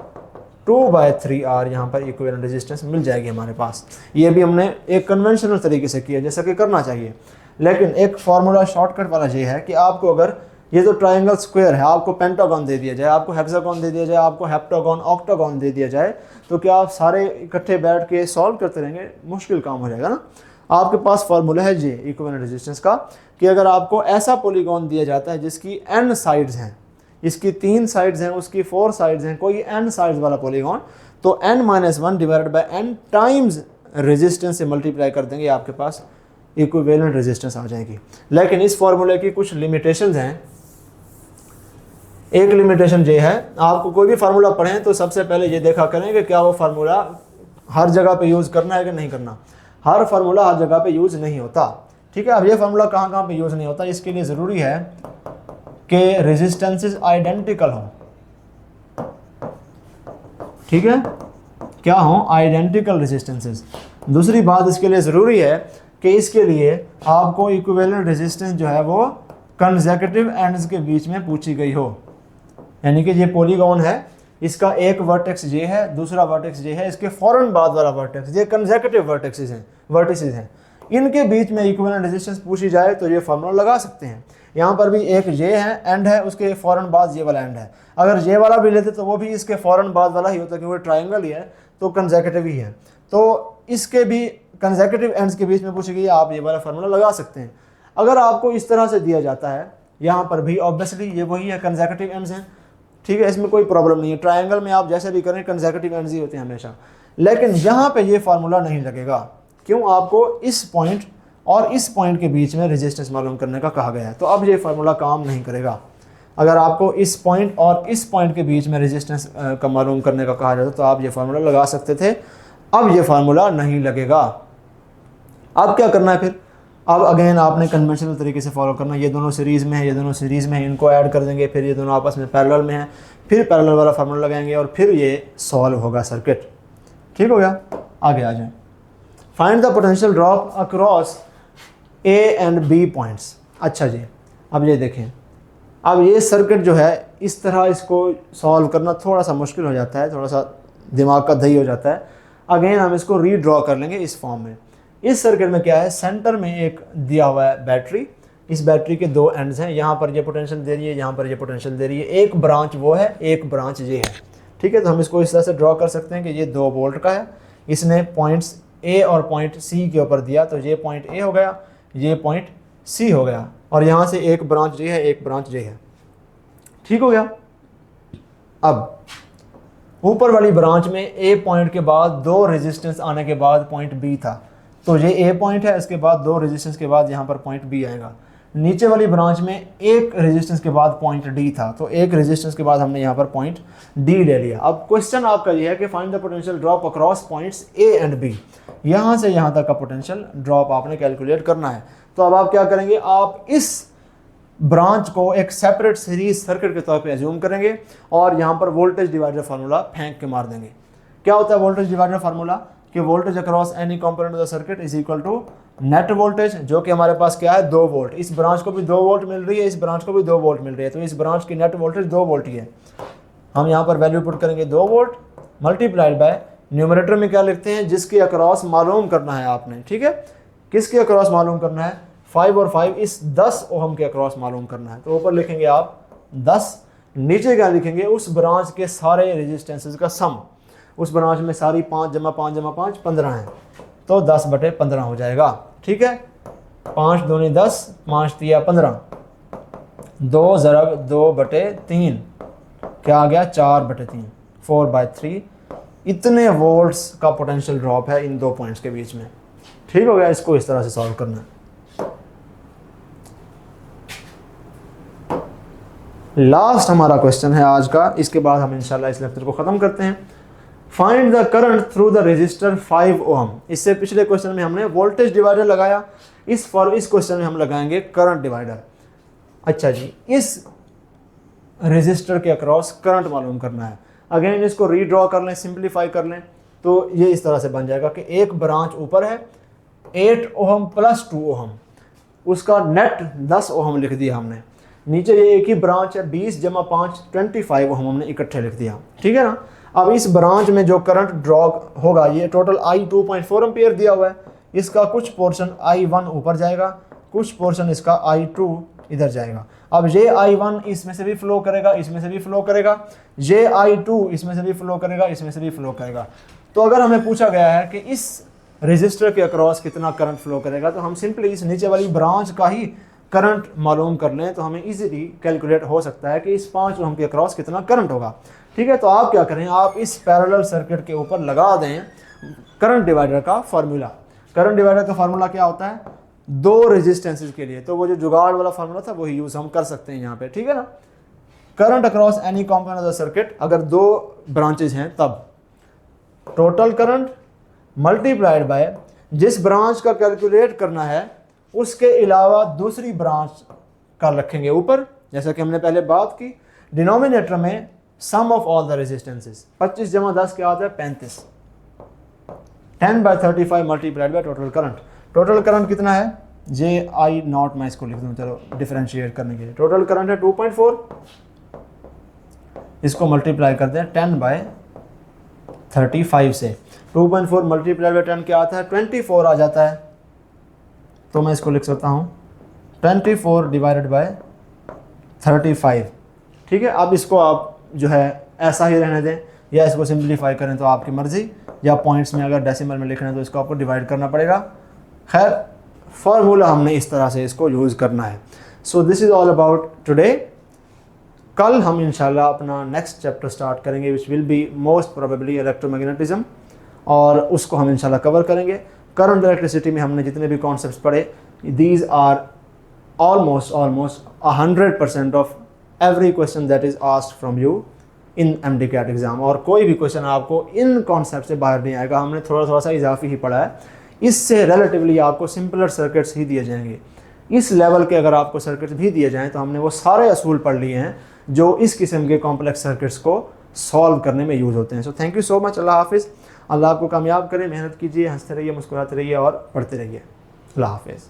2/3R, यहाँ पर इक्विवेलेंट रेजिस्टेंस मिल जाएगी हमारे पास। ये भी हमने एक कन्वेंशनल तरीके से किया जैसा कि करना चाहिए, लेकिन एक फार्मूला शॉर्टकट वाला ये है कि आपको अगर ये तो ट्रायंगल स्क्वायर है, आपको पेंटागन दे दिया जाए, आपको हेक्सागन दे दिया जाए, आपको हेप्टागन ऑक्टागन दे दिया जाए, तो क्या आप सारे इकट्ठे बैठ के सॉल्व करते रहेंगे, मुश्किल काम हो जाएगा ना। आपके पास फार्मूला है ये इक्विवेलेंट रेजिस्टेंस का कि अगर आपको ऐसा पॉलीगॉन दिया जाता है जिसकी n साइड्स हैं, इसकी 3 साइड्स हैं, उसकी 4 साइड्स हैं, कोई n साइड्स वाला पॉलीगॉन, तो n-1 divided by n times resistance से मल्टीप्लाई कर देंगे, आपके पास इक्विवेलेंट रेजिस्टेंस आ जाएगी। लेकिन इस फार्मूले की कुछ लिमिटेशंस हैं। एक लिमिटेशन ये है, आपको कोई भी फार्मूला पढ़ें तो सबसे पहले ये देखा करें कि क्या वो फार्मूला हर जगह पे यूज़ करना है कि नहीं करना। हर फार्मूला हर जगह पे यूज़ नहीं होता, ठीक है। अब ये फार्मूला कहाँ कहाँ पे यूज़ नहीं होता, इसके लिए ज़रूरी है कि रेजिस्टेंसेस आइडेंटिकल हों, ठीक है, क्या हों, आइडेंटिकल रेजिस्टेंसेस। दूसरी बात इसके लिए ज़रूरी है कि इसके लिए आपको इक्विवेलेंट रेजिस्टेंस जो है वो कंसेक्यूटिव एंड्स के बीच में पूछी गई हो, यानी कि ये पॉलीगॉन है, इसका एक वर्टेक्स ये है, दूसरा वर्टेक्स ये है, इसके फौरन बाद वाला वर्टेक्स, ये कंसेक्यूटिव वर्टिसेस हैं, इनके बीच में इक्विवेलेंट रेजिस्टेंस पूछी जाए तो ये फार्मूला लगा सकते हैं। यहाँ पर भी एक ये है एंड है, उसके फ़ौरन बाद ये वाला एंड है। अगर ये वाला भी लेते तो वो भी इसके फ़ौरन बाद वाला ही होता, क्योंकि ट्रायंगल ही है तो कंसेक्यूटिव ही है। तो इसके भी कंसेक्यूटिव एंड्स के बीच में पूछी गई, आप ये वाला फार्मूला लगा सकते हैं। अगर आपको इस तरह से दिया जाता है, यहाँ पर भी ऑब्वियसली ये वही है, कंसेक्यूटिव एंड्स हैं, ठीक है, इसमें कोई प्रॉब्लम नहीं है। ट्रायंगल में आप जैसे भी करें कंसेक्यूटिव एंड्स ही होते हैं हमेशा, लेकिन यहाँ पे ये फार्मूला नहीं लगेगा। क्यों? आपको इस पॉइंट और इस पॉइंट के बीच में रेजिस्टेंस मालूम करने का कहा गया है, तो अब ये फार्मूला काम नहीं करेगा। अगर आपको इस पॉइंट और इस पॉइंट के बीच में रेजिस्टेंस का मालूम करने का कहा जाता तो आप ये फार्मूला लगा सकते थे, अब ये फार्मूला नहीं लगेगा। अब क्या करना है फिर? अब अगेन आपने कन्वेंशनल तरीके से फॉलो करना। ये दोनों सीरीज़ में है, ये दोनों सीरीज़ में है, इनको ऐड कर देंगे, फिर ये दोनों आपस में पैरेलल में है, फिर पैरेलल वाला फार्मूला लगाएंगे और फिर ये सॉल्व होगा सर्किट। ठीक हो गया? आगे आ जाए। Find the potential drop across A and B points. अच्छा जी, अब ये देखें, अब ये सर्किट जो है इस तरह इसको सॉल्व करना थोड़ा सा मुश्किल हो जाता है, थोड़ा सा दिमाग का दही हो जाता है। अगेन हम इसको रीड्रॉ कर लेंगे इस फॉर्म में। इस सर्किट में क्या है, सेंटर में एक दिया हुआ है बैटरी, इस बैटरी के दो एंड्स हैं, यहाँ पर ये पोटेंशियल दे रही है, यहाँ पर ये पोटेंशियल दे रही है, एक ब्रांच वो है, एक ब्रांच ये है। ठीक है, तो हम इसको इस तरह से ड्रॉ कर सकते हैं कि ये 2 वोल्ट का है, इसने पॉइंट्स ए और पॉइंट सी के ऊपर दिया, तो ये पॉइंट ए हो गया, ये पॉइंट सी हो गया, और यहाँ से एक ब्रांच ये है, एक ब्रांच ये है। ठीक हो गया? अब ऊपर वाली ब्रांच में ए पॉइंट के बाद 2 रेजिस्टेंस आने के बाद पॉइंट बी था, तो ये ए पॉइंट है, इसके बाद 2 रेजिस्टेंस के बाद यहाँ पर पॉइंट बी आएगा। नीचे वाली ब्रांच में एक रेजिस्टेंस के बाद पॉइंट डी था, तो एक रेजिस्टेंस के बाद हमने यहाँ पर पॉइंट डी ले लिया। अब क्वेश्चन आपका ये है कि find the potential drop across points A and B. यहाँ से यहाँ तक का पोटेंशियल ड्रॉप आपने कैलकुलेट करना है। तो अब आप क्या करेंगे, आप इस ब्रांच को एक सेपरेट सीरीज सर्किट के तौर पे अज्यूम करेंगे और यहाँ पर वोल्टेज डिवाइडर फार्मूला फेंक के मार देंगे। क्या होता है वोल्टेज डिवाइडर फार्मूला? कि voltage across any component of the circuit is equal to net voltage, जो कि हमारे पास क्या है 2 वोल्ट। इस ब्रांच को भी 2 वोल्ट मिल रही है, इस ब्रांच को भी 2 वोल्ट मिल रही है, तो इस ब्रांच की नेट वोल्टेज 2 वोल्ट ही है। हम यहाँ पर वैल्यू पुट करेंगे 2 वोल्ट मल्टीप्लाइड बाय न्यूमरेटर में क्या लिखते हैं, जिसके अक्रॉस मालूम करना है आपने। ठीक है, किसके अक्रॉस मालूम करना है? 5 और 5 इस 10 ओहम के अक्रॉस मालूम करना है। तो ऊपर लिखेंगे आप 10, नीचे क्या लिखेंगे, उस ब्रांच के सारे रेजिस्टेंसेस का सम। उस ब्रांच में सारी 5 जमा 5 जमा 5 15 है, तो 10/15 हो जाएगा। ठीक है, 5 दूनी 10, 5 तिया 15, 2 ज़रब 2/3 क्या आ गया, 4/3, 4/3 इतने वोल्ट्स का पोटेंशियल ड्रॉप है इन दो पॉइंट्स के बीच में। ठीक हो गया, इसको इस तरह से सॉल्व करना है। लास्ट हमारा क्वेश्चन है आज का, इसके बाद हम इंशाल्लाह इस लेक्चर को ख़त्म करते हैं। Find the current through the resistor 5 ohm. इससे पिछले क्वेश्चन में हमने वोल्टेज डिवाइडर लगाया, इस क्वेश्चन में हम लगाएंगे करंट डिवाइडर। अच्छा जी, इस रेजिस्टर के अक्रॉस करंट मालूम करना है। अगेन इसको रीड्रॉ कर लें, सिंप्लीफाई कर लें, तो ये इस तरह से बन जाएगा कि एक ब्रांच ऊपर है 8 ओहम प्लस 2 ओहम, उसका नेट 10 ओहम लिख दिया हमने। नीचे ये एक ही ब्रांच है 20 जमा 5 25 ओहम हमने इकट्ठे लिख दिया। ठीक है ना। अब इस ब्रांच में जो करंट ड्रॉ होगा, ये टोटल आई 2.4 एम्पियर दिया हुआ है, इसका कुछ पोर्शन I1 ऊपर जाएगा, कुछ पोर्शन इसका I2 इधर जाएगा। अब ये I1 इसमें से भी फ्लो करेगा, इसमें से भी फ्लो करेगा, ये I2 इसमें से भी फ्लो करेगा, इसमें से भी फ्लो करेगा। तो अगर हमें पूछा गया है कि इस रेजिस्टर के अक्रॉस कितना करंट फ्लो करेगा, तो हम सिंपली इस नीचे वाली ब्रांच का ही करंट मालूम कर लें तो हमें इजीली कैलकुलेट हो सकता है कि इस 5 ओम के अक्रॉस कितना करंट होगा। ठीक है, तो आप क्या करें, आप इस पैरेलल सर्किट के ऊपर लगा दें करंट डिवाइडर का फार्मूला। करंट डिवाइडर का फार्मूला क्या होता है, दो रेजिस्टेंसेस के लिए, तो वो जो जुगाड़ वाला फार्मूला था वही यूज हम कर सकते हैं यहाँ पे। ठीक है ना। Current across any component of the circuit, अगर दो ब्रांचेज हैं तब टोटल करंट मल्टीप्लाइड बाय जिस ब्रांच का कैलकुलेट करना है उसके अलावा दूसरी ब्रांच का रखेंगे ऊपर, जैसा कि हमने पहले बात की। डिनोमिनेटर में सम ऑफ ऑल द रेजिस्टेंसेस, 25 जमा 10 क्या आता है 35, 10/35 multiplied by total current. Total current कितना है, जे आई नॉट, मैं इसको लिख दूँ चलो डिफरेंशिएट करने के लिए। टोटल करंट है 2.4, इसको मल्टीप्लाई करते हैं 10/35 से। 2.4 मल्टीप्लाइड बाय 10 क्या आता है 24 आ जाता है, तो मैं इसको लिख सकता हूँ 24 डिवाइडेड बाय 35। ठीक है। अब इसको आप जो है ऐसा ही रहने दें या इसको सिंप्लीफाई करें तो आपकी मर्ज़ी, या पॉइंट्स में अगर डेसिमल में लिखना है तो इसको आपको डिवाइड करना पड़ेगा। खैर फार्मूला हमने इस तरह से इसको यूज़ करना है। So this is all about today. कल हम इंशाल्लाह अपना नेक्स्ट चैप्टर स्टार्ट करेंगे which will be most probably electromagnetism, और उसको हम इंशाल्लाह कवर करेंगे। करंट इलेक्ट्रिसिटी में हमने जितने भी कॉन्सेप्ट्स पढ़े, these are almost 100% of every question that is asked from you in MD-CAT exam, और कोई भी क्वेश्चन आपको इन कॉन्सेप्ट से बाहर नहीं आएगा। हमने थोड़ा सा इजाफी ही पढ़ा है, इससे रिलेटिवली आपको सिंपलर सर्किट्स ही दिए जाएंगे। इस लेवल के अगर आपको सर्किट्स भी दिए जाएँ तो हमने वो सारे असूल पढ़ लिए हैं जो इस किस्म के कॉम्प्लेक्स सर्किट्स को सॉल्व करने में यूज़ होते हैं। So thank you so much. Allah हाफिज़। अल्लाह आपको कामयाब करें, मेहनत कीजिए, हंसते रहिए, मुस्कुराते रहिए और पढ़ते रहिए। अल्लाह हाफिज़।